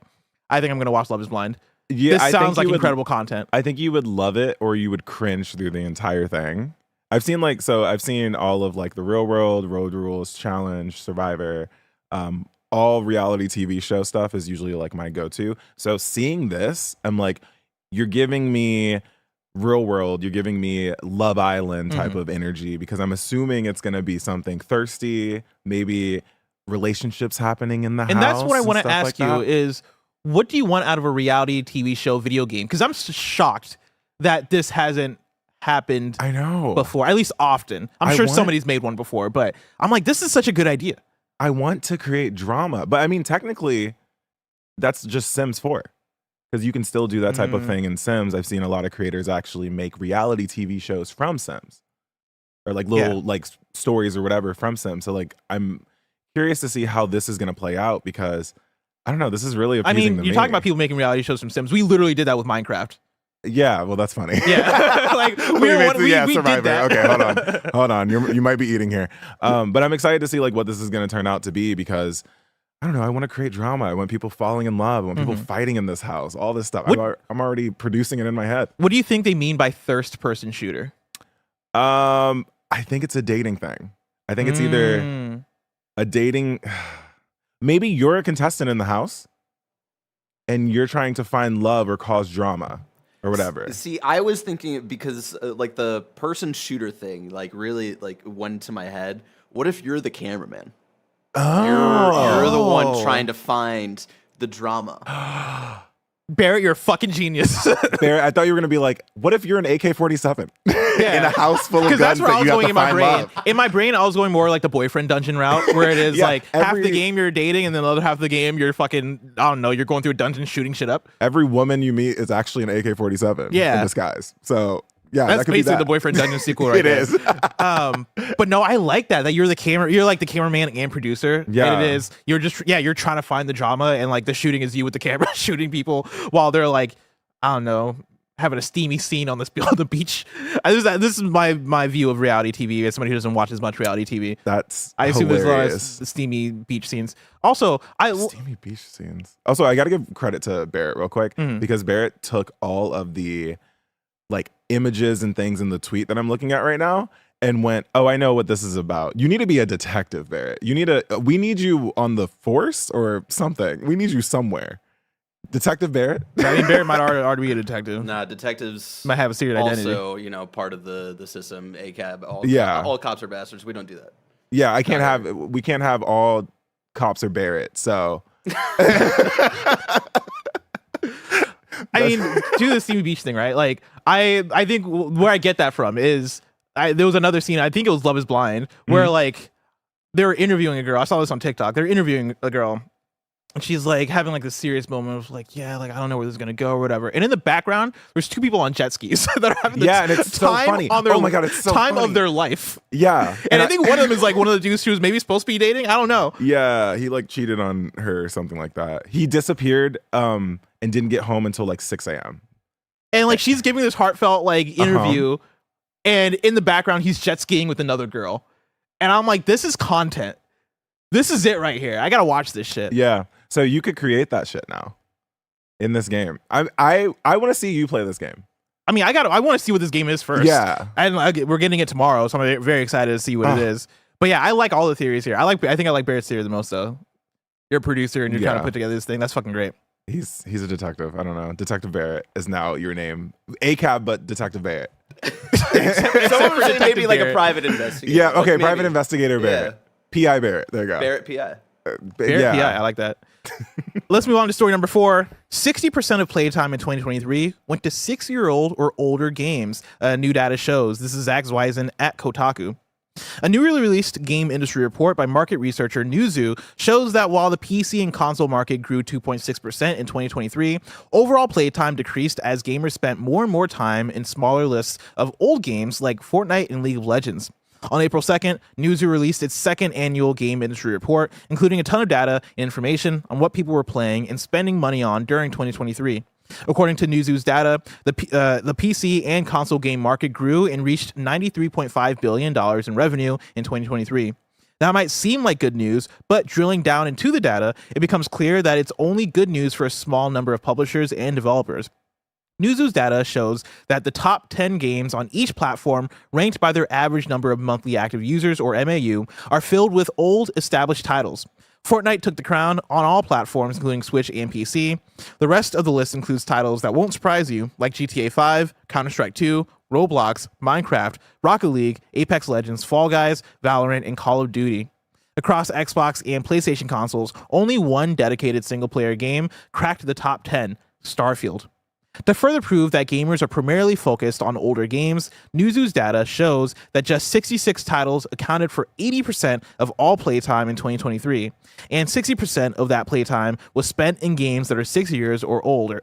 I think I'm going to watch Love Is Blind. Yeah, this sounds like incredible content. I think you would love it, or you would cringe through the entire thing. I've seen all of like the Real World, Road Rules, Challenge, Survivor, all reality TV show stuff is usually like my go-to. So seeing this, I'm like, you're giving me Real World, you're giving me Love Island type of energy, because I'm assuming it's going to be something thirsty, maybe relationships happening in the house. And that's what I want to ask like you that. is, what do you want out of a reality TV show video game? Because I'm shocked that this hasn't happened I know. before, at least often. I'm sure somebody's made one before, but I'm like, this is such a good idea. I want to create drama, but I mean, technically, that's just Sims 4. Because you can still do that type of thing in Sims. I've seen a lot of creators actually make reality TV shows from Sims, or like little like stories or whatever from Sims. So like, I'm curious to see how this is going to play out, because I don't know. This is really appeasing to me. You're talking about people making reality shows from Sims. We literally did that with Minecraft. Yeah, well, that's funny. Yeah, like we Survivor. did that. Okay, hold on. You might be eating here, but I'm excited to see like what this is going to turn out to be, because I don't know. I want to create drama. I want people falling in love. I want people fighting in this house. All this stuff. I'm already producing it in my head. What do you think they mean by thirst person shooter? I think it's a dating thing. I think it's either a dating. Maybe you're a contestant in the house, and you're trying to find love or cause drama. Or whatever. See, I was thinking, because like the person shooter thing, like really like went to my head. What if you're the cameraman? Oh, you're the one trying to find the drama. Barrett, you're a fucking genius. Barrett, I thought you were gonna be like, what if you're an AK-47 in a house full of guns that's where I was going in my brain. Love? In my brain, I was going more like the boyfriend dungeon route, where it is like half the game you're dating, and then the other half of the game you're fucking, I don't know, you're going through a dungeon shooting shit up. Every woman you meet is actually an AK-47 in disguise. So yeah, that's that could basically be that. the boyfriend dungeon sequel, right? It is. But no, I like that you're you're like the cameraman and producer. Yeah, and it is. You're just you're trying to find the drama, and like the shooting is you with the camera shooting people while they're like, I don't know, having a steamy scene on the beach. This is my view of reality TV as somebody who doesn't watch as much reality TV. I assume there's a lot of steamy beach scenes. Also, steamy beach scenes. Also, I got to give credit to Barrett real quick, because Barrett took all of the like images and things in the tweet that I'm looking at right now and went, oh, I know what this is about. You need to be a detective, Barrett. We need you on the force or something. We need you somewhere. Detective Barrett? I mean, Barrett might already be a detective. Nah, detectives might have a secret identity. Also, part of the system, ACAB. All cops are bastards. We don't do that. Yeah, we can't have all cops are Barrett, so. I mean, do the steamy beach thing, right? Like, I think where I get that from is there was another scene, I think it was Love is Blind, where like they were interviewing a girl. I saw this on TikTok. They're interviewing a girl, and she's like having like this serious moment of like, yeah, like I don't know where this is gonna go or whatever. And in the background, there's two people on jet skis that are having the and it's so funny. Oh my god, it's so time funny. of their life. Yeah, and I think one of them is like one of the dudes who was maybe supposed to be dating. I don't know. Yeah, he like cheated on her or something like that. He disappeared and didn't get home until like 6 a.m. And like she's giving this heartfelt like interview, and in the background he's jet skiing with another girl, and I'm like, this is content. This is it right here. I gotta watch this shit. Yeah. So you could create that shit now in this game. I want to see you play this game. I mean, I want to see what this game is first. Yeah. And we're getting it tomorrow, so I'm very excited to see what it is. But yeah, I like all the theories here. I think I like Barrett's theory the most though. You're a producer and you're trying to put together this thing. That's fucking great. He's a detective. I don't know. Detective Barrett is now your name. ACAB, but Detective Barrett. Someone would say maybe like a private investigator. Yeah, okay, maybe. Private investigator Barrett. PI Barrett. There you go. Barrett PI. Barrett PI. I like that. Let's move on to story number 4. 60% of playtime in 2023 went to 6-year-old or older games. New data shows. This is Zach Zweisen at Kotaku. A newly released game industry report by market researcher Newzoo shows that while the PC and console market grew 2.6% in 2023, overall playtime decreased as gamers spent more and more time in smaller lists of old games like Fortnite and League of Legends. On April 2nd, Newzoo released its second annual game industry report, including a ton of data and information on what people were playing and spending money on during 2023. According to Newzoo's data, the PC and console game market grew and reached $93.5 billion in revenue in 2023. That might seem like good news, but drilling down into the data, it becomes clear that it's only good news for a small number of publishers and developers. Newzoo's data shows that the top 10 games on each platform, ranked by their average number of monthly active users, or MAU, are filled with old, established titles. Fortnite took the crown on all platforms, including Switch and PC. The rest of the list includes titles that won't surprise you, like GTA 5, Counter-Strike 2, Roblox, Minecraft, Rocket League, Apex Legends, Fall Guys, Valorant, and Call of Duty. Across Xbox and PlayStation consoles, only one dedicated single-player game cracked the top 10, Starfield. To further prove that gamers are primarily focused on older games, Newzoo's data shows that just 66 titles accounted for 80% of all playtime in 2023, and 60% of that playtime was spent in games that are 6 years or older.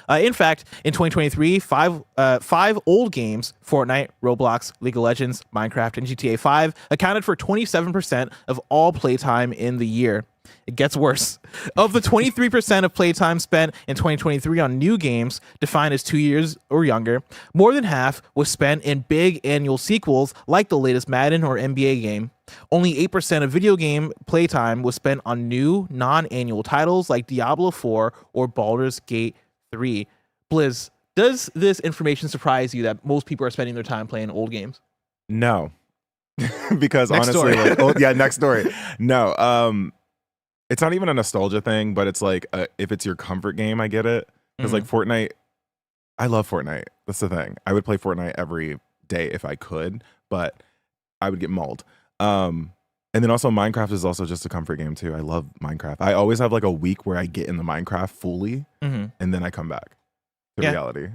In fact, in 2023, five old games, Fortnite, Roblox, League of Legends, Minecraft, and GTA 5, accounted for 27% of all playtime in the year. It gets worse. Of the 23% of playtime spent in 2023 on new games, defined as 2 years or younger, more than half was spent in big annual sequels like the latest Madden or NBA game. Only 8% of video game playtime was spent on new, non-annual titles like Diablo 4 or Baldur's Gate 3. Blizz, does this information surprise you that most people are spending their time playing old games? No. Because Next honestly, story. next story. No. It's not even a nostalgia thing, but it's like if it's your comfort game, I get it. Because like Fortnite, I love Fortnite. That's the thing. I would play Fortnite every day if I could, but I would get mauled. And then also Minecraft is also just a comfort game too. I love Minecraft. I always have like a week where I get in the Minecraft fully, and then I come back to reality.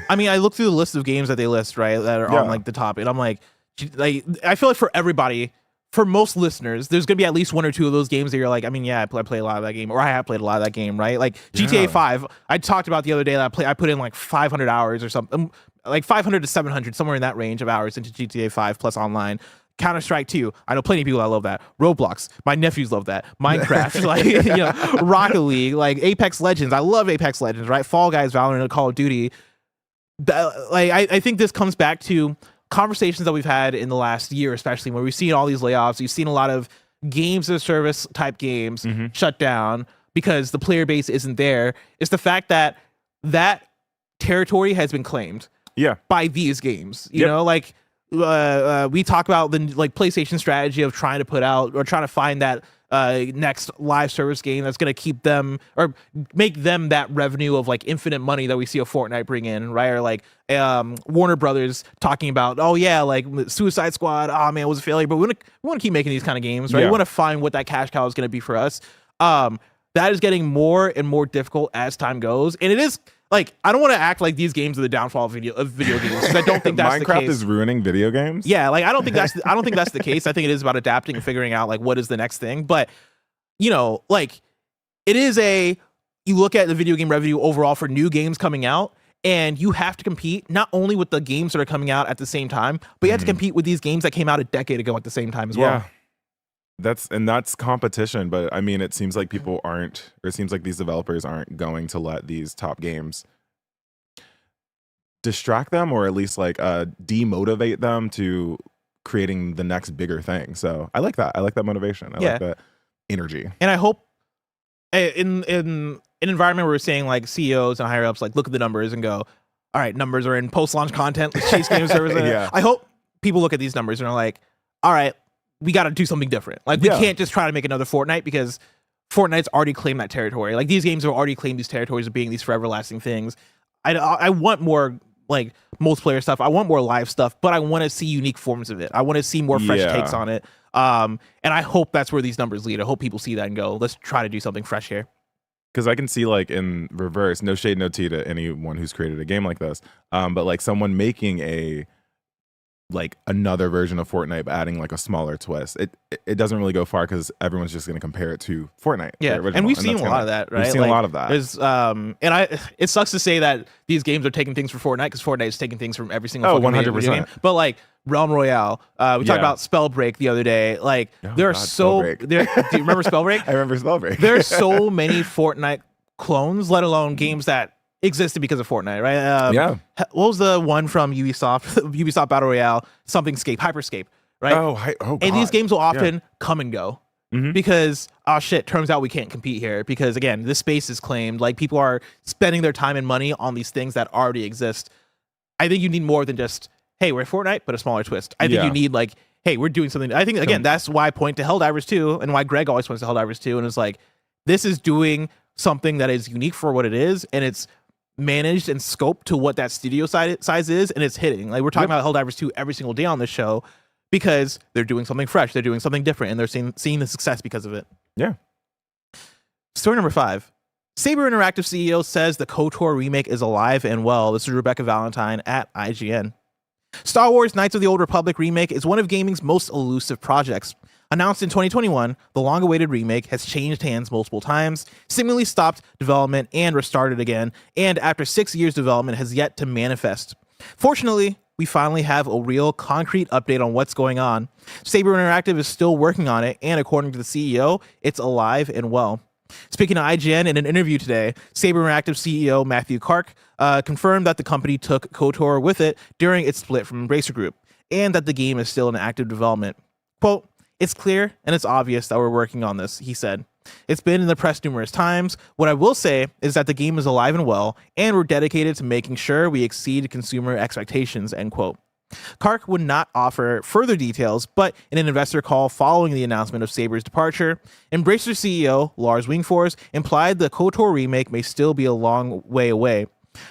I mean, I look through the list of games that they list, right, that are on like the top, and I'm like, I feel like for everybody, for most listeners, there's gonna be at least one or two of those games that you're like, I mean, yeah, I play a lot of that game, or I have played a lot of that game, right? Like GTA 5, I talked about the other day that I put in like 500 hours or something, like 500 to 700, somewhere in that range of hours into GTA 5 plus online. Counter-Strike 2, I know plenty of people that love that. Roblox, my nephews love that. Minecraft, like Rocket League, like Apex Legends, I love Apex Legends, right? Fall Guys, Valorant, Call of Duty. I think this comes back to conversations that we've had in the last year, especially where we've seen all these layoffs. You've seen a lot of games as a service type games shut down because the player base isn't there. It's the fact that that territory has been claimed by these games. You know, like we talk about the like PlayStation strategy of trying to put out or trying to find that next live service game that's going to keep them or make them that revenue of like infinite money that we see a Fortnite bring in, right? Or like Warner Brothers talking about, oh yeah, like Suicide Squad, oh man, it was a failure, but we want to keep making these kind of games, right? We want to find what that cash cow is going to be for us. That is getting more and more difficult as time goes, and it is. Like, I don't want to act like these games are the downfall of video games, because I don't think that's the case. Minecraft is ruining video games? Yeah, like I don't think that's the case. I think it is about adapting and figuring out like what is the next thing. But you know, like it is you look at the video game revenue overall for new games coming out, and you have to compete not only with the games that are coming out at the same time, but you have to compete with these games that came out a decade ago at the same time as well. That's competition, but I mean, it seems like people aren't, or it seems like these developers aren't going to let these top games distract them, or at least like demotivate them to creating the next bigger thing. So I like that. I like that motivation. I like that energy. And I hope in an environment where we're saying like CEOs and higher ups like look at the numbers and go, all right, numbers are in post-launch content. Let's chase game service. I hope people look at these numbers and are like, all right, we got to do something different. Like we can't just try to make another Fortnite, because Fortnite's already claimed that territory. Like these games have already claimed these territories of being these forever lasting things. I want more like multiplayer stuff. I want more live stuff, but I want to see unique forms of it. I want to see more fresh takes on it. And I hope that's where these numbers lead. I hope people see that and go, let's try to do something fresh here. Because I can see like in reverse, no shade, no tea to anyone who's created a game like this. But like someone making like another version of Fortnite, but adding like a smaller twist. It doesn't really go far, because everyone's just going to compare it to Fortnite. Yeah, and we've seen a lot of that, right? We've seen a lot of that. It sucks to say that these games are taking things from Fortnite, because Fortnite is taking things from every single 100%. game. But like Realm Royale, we talked about Spellbreak the other day. Like there are do you remember Spellbreak? I remember Spellbreak. There are so many Fortnite clones, let alone games that existed because of Fortnite, right? What was the one from Ubisoft? Ubisoft Battle Royale, Hyperscape, right? God. And these games will often come and go. because oh shit, turns out we can't compete here because again, this space is claimed. Like people are spending their time and money on these things that already exist. I think you need more than just, hey, we're Fortnite, but a smaller twist. I think you need like, hey, we're doing something. I think again, that's why I point to Helldivers 2 and why Greg always points to Helldivers 2 and it's like, this is doing something that is unique for what it is, and it's managed and scoped to what that studio size is, and it's hitting. Like we're talking about Helldivers 2 every single day on this show because they're doing something fresh, they're doing something different, and they're seeing the success because of it. Yeah. Story number 5. Saber Interactive CEO says the KOTOR remake is alive and well. This is Rebecca Valentine at IGN. Star Wars Knights of the Old Republic remake is one of gaming's most elusive projects. Announced in 2021, the long-awaited remake has changed hands multiple times, seemingly stopped development and restarted again, and after 6 years development has yet to manifest. Fortunately, we finally have a real concrete update on what's going on. Saber Interactive is still working on it, and according to the CEO, it's alive and well. Speaking to IGN in an interview today, Saber Interactive CEO Matthew Kark confirmed that the company took KOTOR with it during its split from Embracer Group, and that the game is still in active development. Quote, "It's clear and it's obvious that we're working on this," he said. "It's been in the press numerous times. What I will say is that the game is alive and well, and we're dedicated to making sure we exceed consumer expectations," end quote. Kark would not offer further details, but in an investor call following the announcement of Saber's departure, Embracer CEO Lars Wingfors implied the KOTOR remake may still be a long way away.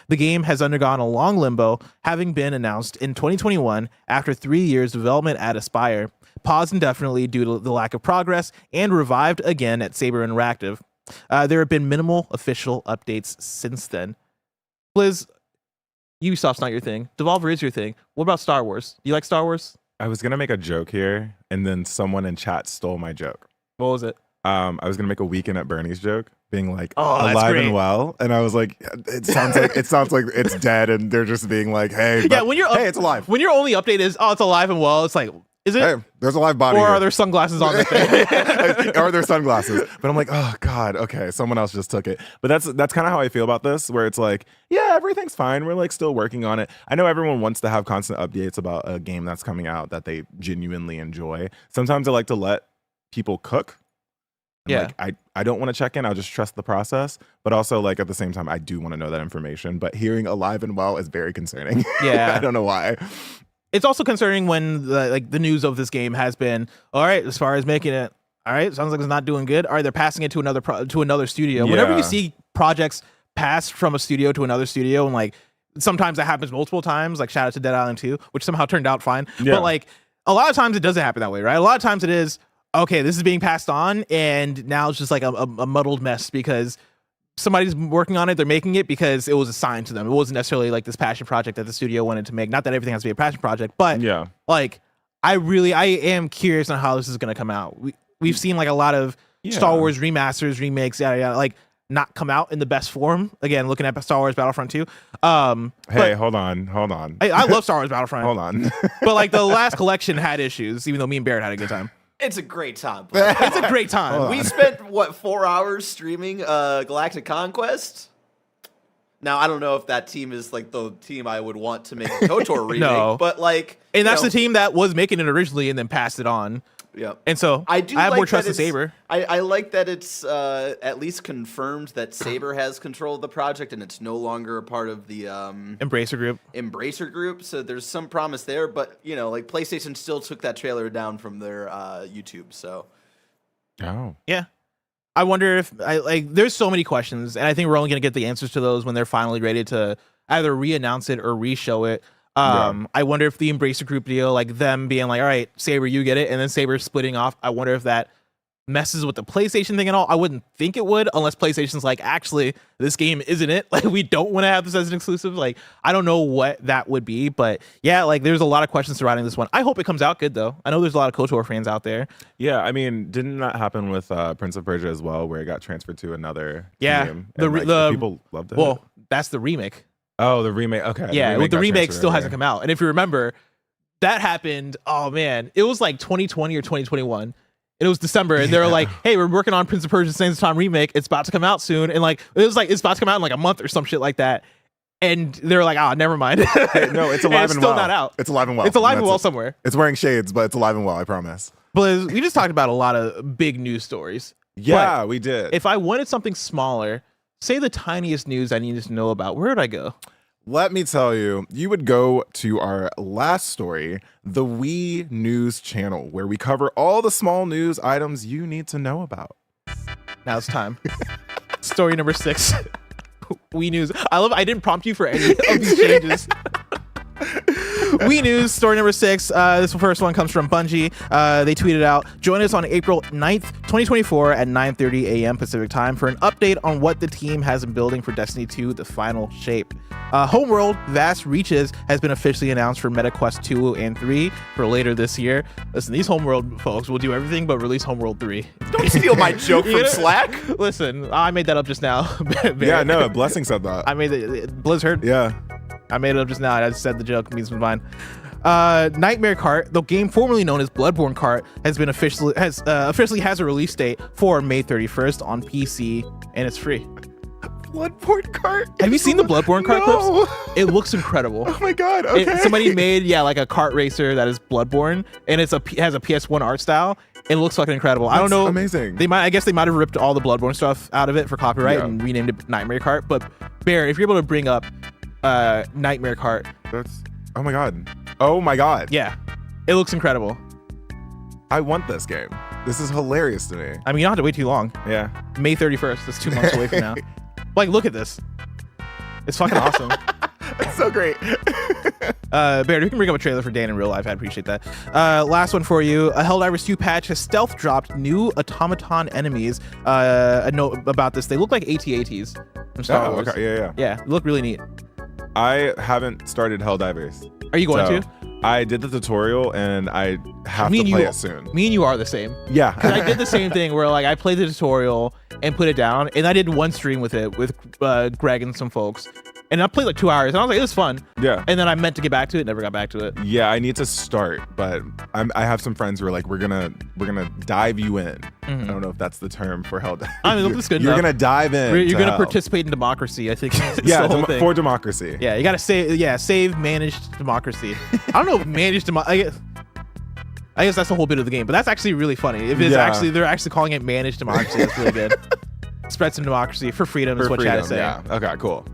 The game has undergone a long limbo, having been announced in 2021 after 3 years development at Aspyr, paused indefinitely due to the lack of progress, and revived again at Saber Interactive. There have been minimal official updates since then. Blizz, Ubisoft's not your thing. Devolver is your thing. What about Star Wars? Do you like Star Wars? I was gonna make a joke here, and then someone in chat stole my joke. What was it? I was gonna make a Weekend at Bernie's joke, being like, Oh, that's alive great. and well, and I was like, it sounds like it's dead, and they're just being like, hey, Yeah, when hey, it's alive. When your only update is, oh, it's alive and well, it's like, is it? Hey, there's a live body Or here. are there sunglasses on the thing? Are there sunglasses? But I'm like, oh god, okay, someone else just took it. But that's kind of how I feel about this, where it's like, yeah, everything's fine. We're like still working on it. I know everyone wants to have constant updates about a game that's coming out that they genuinely enjoy. Sometimes I like to let people cook. Yeah. Like, I don't want to check in. I'll just trust the process. But also, like, at the same time, I do want to know that information. But hearing alive and well is very concerning. Yeah. I don't know why. It's also concerning when the news of this game has been, all right, as far as making it, all right, sounds like it's not doing good. All right, they're passing it to another studio. Yeah. Whenever you see projects passed from a studio to another studio, and like sometimes that happens multiple times, like shout out to Dead Island 2, which somehow turned out fine. Yeah. But like a lot of times it doesn't happen that way, right? A lot of times it is, okay, this is being passed on, and now it's just like a muddled mess because somebody's working on it, they're making it because it was assigned to them. It wasn't necessarily like this passion project that the studio wanted to make. Not that everything has to be a passion project, but Yeah. like I am curious on how this is going to come out. We've seen like a lot of Star Wars remasters, remakes, yada yada, like not come out in the best form. Again, looking at Star Wars Battlefront 2. Hey, hold on. I love Star Wars Battlefront. Hold on. But like the last collection had issues, even though me and Barrett had a good time. It's a great time. It's a great time. We spent 4 hours streaming Galactic Conquest. Now I don't know if that team is like the team I would want to make a KOTOR remake, No. but like, And that's the team that was making it originally and then passed it on. Yeah. And so I have like more trust that in Saber. I like that it's at least confirmed that Saber has control of the project and it's no longer a part of the Embracer Group. So there's some promise there, but you know, like PlayStation still took that trailer down from their YouTube. So Oh. Yeah. I wonder if there's so many questions, and I think we're only going to get the answers to those when they're finally ready to either re-announce it or re-show it. I wonder if the Embracer Group deal, like them being like, all right, Saber, you get it, and then Saber splitting off, I wonder if that messes with the PlayStation thing at all. I wouldn't think it would, unless PlayStation's like, actually, this game isn't it. Like, we don't want to have this as an exclusive. Like, I don't know what that would be, but yeah, like, there's a lot of questions surrounding this one. I hope it comes out good, though. I know there's a lot of KOTOR fans out there. Yeah, I mean, didn't that happen with Prince of Persia as well, where it got transferred to another team? The people loved it. Well, that's the remake. Oh, the remake. Okay. Yeah, the remake still over. hasn't come out. And if you remember, that happened, oh man, it was like 2020 or 2021. It was December, and they were like, hey, we're working on Prince of Persia Sands of Time remake. It's about to come out soon. And like, it was like, it's about to come out in like a month or some shit like that. And they were like, never mind. Hey, no, it's alive and still well. not out. It's alive and well. It's alive and That's well it. somewhere. It's wearing shades, but it's alive and well, I promise. Blizz, we just talked about a lot of big news stories. Yeah, we did. If I wanted something smaller, say the tiniest news I needed to know about, where would I go? Let me tell you, you would go to our last story, the Wii News channel, where we cover all the small news items you need to know about. Now it's time. Story number 6. Wii News. I didn't prompt you for any of these changes. Wii News, story number 6. This first one comes from Bungie. They tweeted out, join us on April 9th, 2024 at 9:30 a.m. Pacific time for an update on what the team has been building for Destiny 2, the final shape. Homeworld Vast Reaches has been officially announced for MetaQuest 2 and 3 for later this year. Listen, these Homeworld folks will do everything but release Homeworld 3. Don't steal my joke from Slack. Listen, I made that up just now. Yeah, no, Blessing said that. I made it. Blizz heard. Yeah. I made it up just now. I just said the joke means mine. Nightmare Cart, the game formerly known as Bloodborne Cart, has a release date for May 31st on PC, and it's free. Bloodborne Cart? Have you seen the Bloodborne Cart No. clips? It looks incredible. Oh my god, okay. Somebody made like a kart racer that is Bloodborne, and has a PS1 art style. It looks fucking incredible. I don't know. Amazing. I guess they might have ripped all the Bloodborne stuff out of it for copyright and renamed it Nightmare Cart. But Bear, if you're able to bring up Nightmare Cart, oh my god. Oh my god. yeah, it looks incredible. I want this game. This is hilarious to me. I mean, you don't have to wait too long. Yeah. May 31st. That's 2 months away from now. Like, look at this. It's fucking awesome. It's so great. Bear, if you can bring up a trailer for Dan in real life, I'd appreciate that. Last one for you. A Helldivers 2 patch has stealth dropped new automaton enemies. A note about this. They look like AT-ATs from Star Wars. Okay. Yeah. Yeah, they look really neat. I haven't started Helldivers. Are you going to? I did the tutorial and I have to play it soon. Me and you are the same. Yeah. Because I did the same thing where like I played the tutorial and put it down, and I did one stream with it with Greg and some folks. And I played like 2 hours, and I was like, it was fun. Yeah. And then I meant to get back to it, never got back to it. Yeah, I need to start, but I have some friends who are like, we're gonna dive you in. I don't know if that's the term for Helldivers. I mean, that's good You're enough. Gonna dive in. You're gonna participate in democracy, I think. Yeah, the whole thing. for democracy. Yeah, you gotta save managed democracy. I don't know if managed democracy. I guess that's the whole bit of the game, but that's actually really funny. If it's actually they're actually calling it managed democracy, that's really good. Spread some democracy for freedom is what Chad is saying. Yeah. Okay. Cool.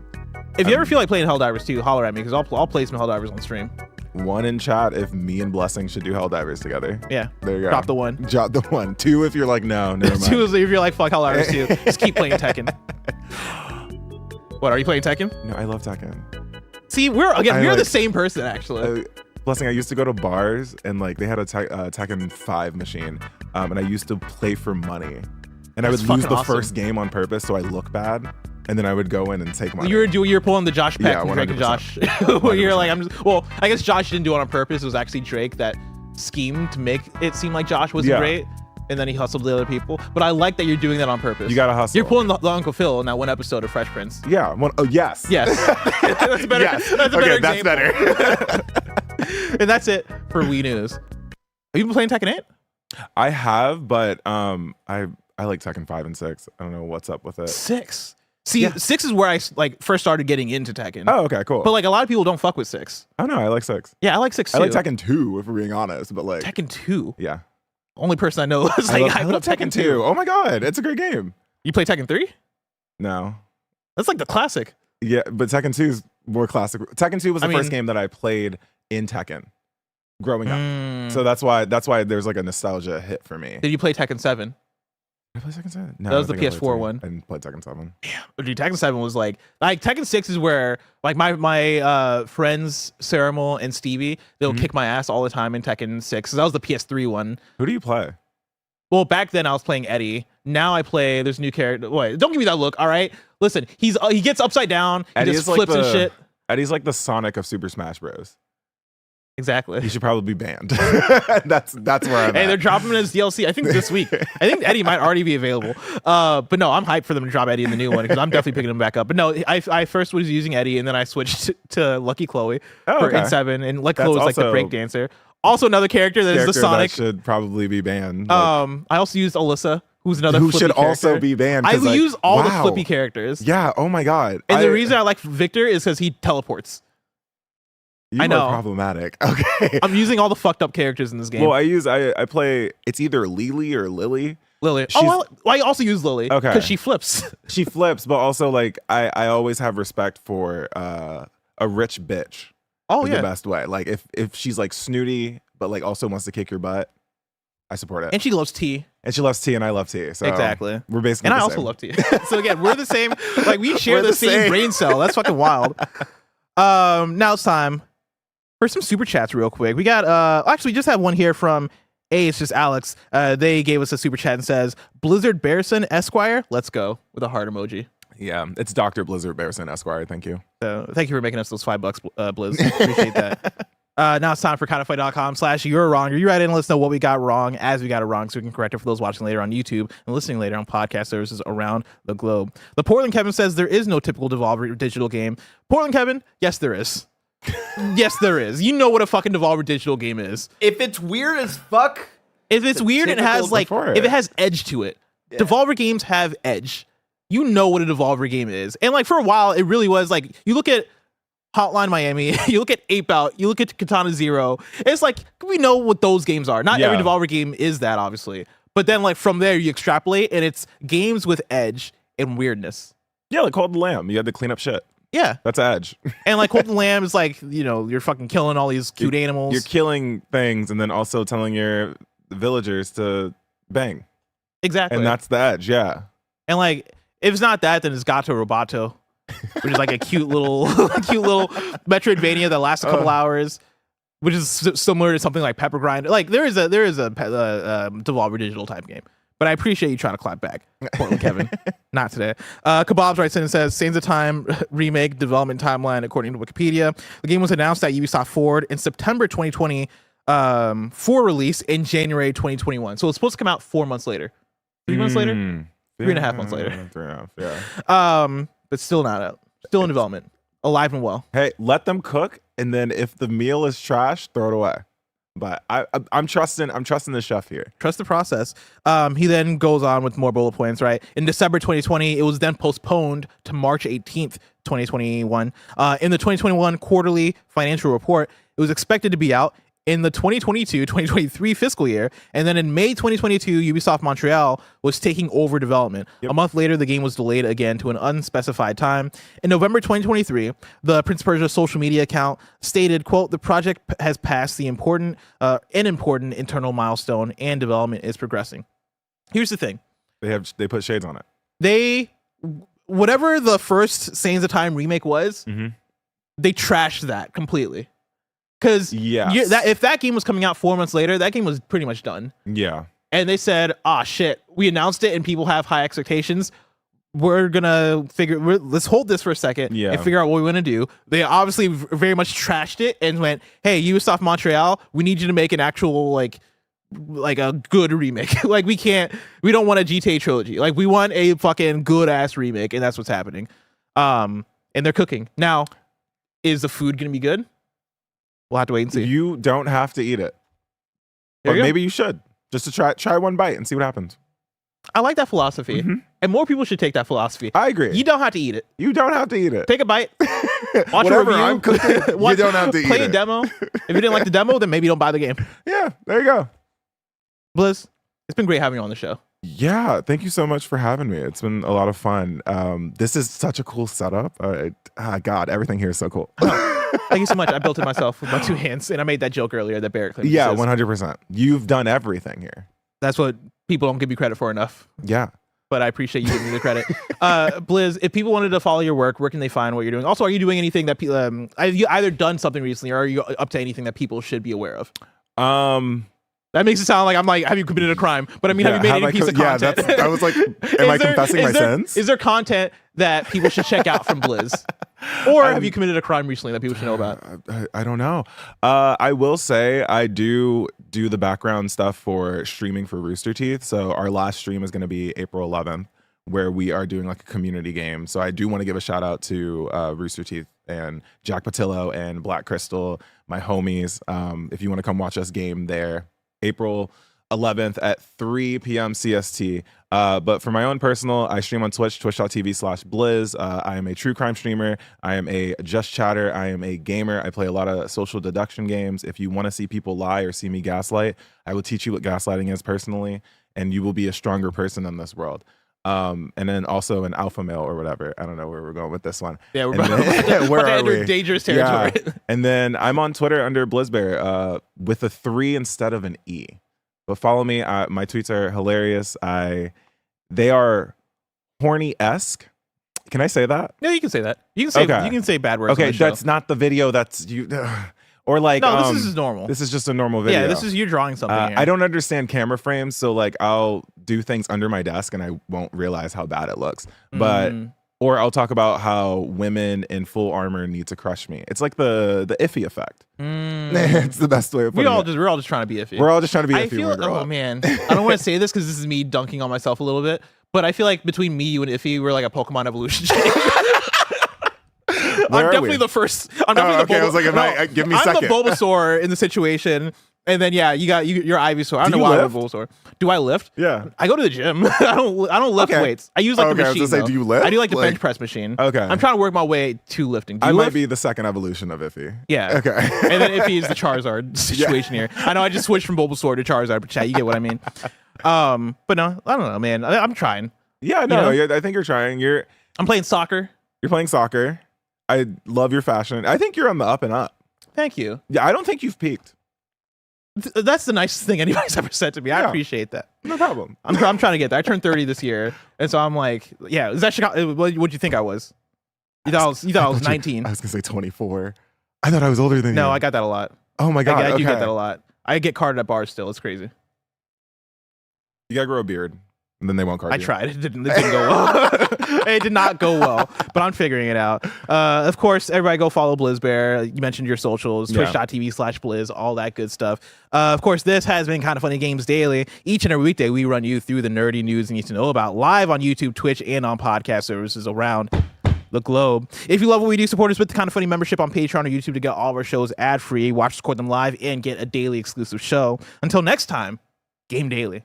If you ever feel like playing Helldivers 2, holler at me because I'll play some Helldivers on stream. One in chat if me and Blessing should do Helldivers together. Yeah. There you go. Drop the one. Drop the one. 2 if you're like, no, never mind. 2 is if you're like, fuck Helldivers 2. Just keep playing Tekken. What, are you playing Tekken? No, I love Tekken. See, we're the same person actually. Blessing, I used to go to bars and like they had a Tekken 5 machine, and I used to play for money, and I would lose the first game on purpose so I look bad, and then I would go in and take money. You're pulling the Josh Peck from Drake and 100%. Josh. Where you're like, I guess Josh didn't do it on purpose. It was actually Drake that schemed to make it seem like Josh wasn't great, and then he hustled the other people. But I like that you're doing that on purpose. You gotta hustle. You're pulling the Uncle Phil in that one episode of Fresh Prince. Yeah. Yes. Yes. That's better. Yes. That's a better That's better. And that's it for Wii News. Have you been playing Tekken 8? I have, but I like Tekken 5 and 6. I don't know what's up with it. 6. See, 6 is where I like first started getting into Tekken. Oh, okay, cool. But like a lot of people don't fuck with 6. Oh no, I like 6. Yeah, I like 6 too. I like Tekken 2 if we're being honest, but like Tekken 2. Yeah. Only person I know is like I love Tekken 2. Oh my god, it's a great game. You play Tekken 3? No. That's like the classic. Yeah, but Tekken 2 is more classic. Tekken 2 was the first game that I played in Tekken growing up. So that's why there's like a nostalgia hit for me. Did you play Tekken 7? Did I play Tekken 7? No, that was the PS4 one. I didn't play Tekken 7. Yeah. Dude, Tekken 7 was like Tekken 6 is where like my friends Ceramal and Stevie, they'll kick my ass all the time in Tekken 6. That was the PS3 one. Who do you play? Well, back then I was playing Eddie. Now I play there's a new character. Wait, don't give me that look, all right? Listen, he gets upside down, he just flips and shit. Eddie's like the Sonic of Super Smash Bros. Exactly. He should probably be banned. that's where I'm Hey, at. they're dropping him as DLC, I think this week. I think Eddie might already be available. But no, I'm hyped for them to drop Eddie in the new one because I'm definitely picking him back up. But no, I first was using Eddie and then I switched to Lucky Chloe for 8-7. And Lucky Chloe is like the break dancer. Also another character that is the Sonic. That should probably be banned. I also used Alyssa, who's another who flippy should character. also be banned. I use all the flippy characters. Yeah, oh my god. And the reason I like Victor is because he teleports. You I know. are problematic. Okay. I'm using all the fucked up characters in this game. Well, I play. It's either Lily or Lily. Lily. She's- I also use Lily. Okay. Because she flips. She flips, but also like I always have respect for a rich bitch. Oh is yeah. the best way. Like if she's like snooty, but like also wants to kick your butt, I support it. And she loves tea. And she loves tea, and I love tea. So Exactly. we're basically. And I the also same. love tea. So again, we're the same. Like we share We're the the same same. brain cell. That's fucking wild. Now it's time for some super chats real quick. We got actually just have one here from it's just Alex. They gave us a super chat and says, Blizzard Bearson Esquire, let's go, with a heart emoji. Yeah, it's Dr. Blizzard Bearson Esquire. Thank you. So thank you for making us those $5, Blizz. Appreciate that. Now it's time for kindoffight.com/you're wrong. You write in and let us know what we got wrong as we got it wrong so we can correct it for those watching later on YouTube and listening later on podcast services around the globe. The Portland Kevin says there is no typical Devolver digital game. Portland Kevin, yes there is. Yes there is. You know what a fucking Devolver digital game is. If it's weird as fuck, If it's weird and typical has like, before if it. it has edge to it. Devolver games have edge. You know what a Devolver game is. And like for a while, it really was like, you look at Hotline Miami, you look at Ape Out, you look at Katana Zero. It's like, we know what those games are. Not every Yeah. Devolver game is that, obviously. But then like from there, you extrapolate and it's games with edge and weirdness. Yeah, like Call of the Lamb. You had to clean up shit. Yeah. That's Edge. And like Cult of the Lamb is like, you know, you're fucking killing all these cute animals. You're killing things and then also telling your villagers to bang. Exactly. And that's the Edge, yeah. And like, if it's not that, then it's Gato Roboto, which is like a cute little Metroidvania that lasts a couple hours, which is similar to something like Pepper Grinder. Like there is a Devolver digital type game. But I appreciate you trying to clap back, Portland Kevin. Not today. Kebabs writes in and says, Sands of Time remake development timeline according to Wikipedia. The game was announced at Ubisoft Forward in September 2020 for release in January 2021. So it's supposed to come out 4 months later. 3 months later? 3.5 months later. 3.5, yeah. But still not out. Still in development. Alive and well. Hey, let them cook, and then if the meal is trash, throw it away. But I'm trusting the chef here. Trust the process. He then goes on with more bullet points, right? In December 2020, it was then postponed to March 18th, 2021. In the 2021 quarterly financial report, it was expected to be out in the 2022-2023 fiscal year. And then in May 2022, Ubisoft Montreal was taking over development. Yep. A month later, the game was delayed again to an unspecified time. In November 2023, the Prince of Persia social media account stated, quote, the project has passed the important internal milestone and development is progressing. Here's the thing. They put shades on it. Whatever the first Sands of Time remake was, Mm-hmm. they trashed that completely. Because Yes. if that game was coming out 4 months later, that game was pretty much done. Yeah. And they said, shit, we announced it and people have high expectations. We're gonna let's hold this for a second and figure out what we want to do. They obviously very much trashed it and went, hey, Ubisoft Montreal, we need you to make an actual like a good remake. Like we don't want a GTA trilogy. Like we want a fucking good ass remake, and that's what's happening. And they're cooking. Now, is the food gonna be good? We'll have to wait and see. You don't have to eat it. There But you go. maybe you should. Just to try one bite and see what happens. I like that philosophy. Mhm. And more people should take that philosophy. I agree. You don't have to eat it. You don't have to eat it. Take a bite. Watch Whatever a review. I'm cooking, you don't have to eat Play a it. demo. If you didn't like the demo, then maybe don't buy the game. Yeah, there you go. Blizz, it's been great having you on the show. Yeah, thank you so much for having me. It's been a lot of fun. This is such a cool setup. God, everything here is so cool. Thank you so much. I built it myself with my two hands, and I made that joke earlier that Barrett claimed. Yeah, 100%. You've done everything here. That's what people don't give you credit for enough. Yeah. But I appreciate you giving me the credit. Blizz, if people wanted to follow your work, where can they find what you're doing? Also, are you doing anything that people have you either done something recently, or are you up to anything that people should be aware of? That makes it sound like I'm like, have you committed a crime? But I mean, have you made any piece of content? Yeah, I was like, am I confessing my sins? Is there content that people should check out from Blizz? Or have you committed a crime recently that people should know about? I don't know. I will say I do the background stuff for streaming for Rooster Teeth. So our last stream is going to be April 11th, where we are doing like a community game. So I do want to give a shout out to Rooster Teeth and Jack Patillo and Black Crystal, my homies. If you want to come watch us game there, April 11th at 3 p.m. CST. But for my own personal, I stream on Twitch, twitch.tv/Blizz. I am a true crime streamer. I am a just chatter. I am a gamer. I play a lot of social deduction games. If you want to see people lie or see me gaslight, I will teach you what gaslighting is personally, and you will be a stronger person in this world. And then also an alpha male or whatever. I don't know where we're going with this one. Yeah, we're about to enter dangerous territory. Yeah. And then I'm on Twitter under Blizzbear with a 3 instead of an E. But follow me. My tweets are hilarious. They are horny-esque. Can I say that? Yeah, you can say that. You can say you can say bad words. Okay, on the show. that's not the video. That's you. Or like, no, this is normal. This is just a normal video. Yeah, this is you drawing something. Here. I don't understand camera frames, so like I'll do things under my desk and I won't realize how bad it looks. But or I'll talk about how women in full armor need to crush me. It's like the iffy effect. It's the best way of putting it. We're all just trying to be iffy. We're all just trying to be iffy. I feel, oh man, I don't want to say this because this is me dunking on myself a little bit, but I feel like between me, you, and Iffy, we're like a Pokemon evolution chain. I'm definitely the first. I'm definitely the I was like, give me a second. I'm the Bulbasaur in the situation. And then yeah, you got your Ivysaur. I don't know why I'm a Bulbasaur. Do I lift? Yeah. I go to the gym. I don't lift weights. I use like the machine. I was gonna say, do you lift? I do like the bench press machine. Okay. I'm trying to work my way to lifting. I might be the second evolution of Iffy. Yeah. Okay. And then Iffy is the Charizard situation here. I know I just switched from Bulbasaur to Charizard, but chat, you get what I mean. But no, I don't know, man. I'm trying. Yeah, no, I think you're trying. I'm playing soccer. You're playing soccer. I love your fashion. I think you're on the up and up. Thank you. Yeah, I don't think you've peaked. That's the nicest thing anybody's ever said to me. I appreciate that. No problem. I'm trying to get there. I turned 30 this year, and so I'm like, yeah. Is that Chicago? What'd you think I was? You thought I was 19? I was gonna say 24. I thought I was older than you. No, I got that a lot. Oh my god, I do get that a lot. I get carded at bars still. It's crazy. You gotta grow a beard, and then they won't card you. I tried. It didn't go well. It did not go well, but I'm figuring it out. Of course, everybody go follow Blizzbear. You mentioned your socials, twitch.tv/Blizz, all that good stuff. Of course, this has been Kind of Funny Games Daily. Each and every weekday, we run you through the nerdy news you need to know about live on YouTube, Twitch, and on podcast services around the globe. If you love what we do, support us with the Kind of Funny membership on Patreon or YouTube to get all of our shows ad-free, watch us record them live, and get a daily exclusive show. Until next time, Game Daily.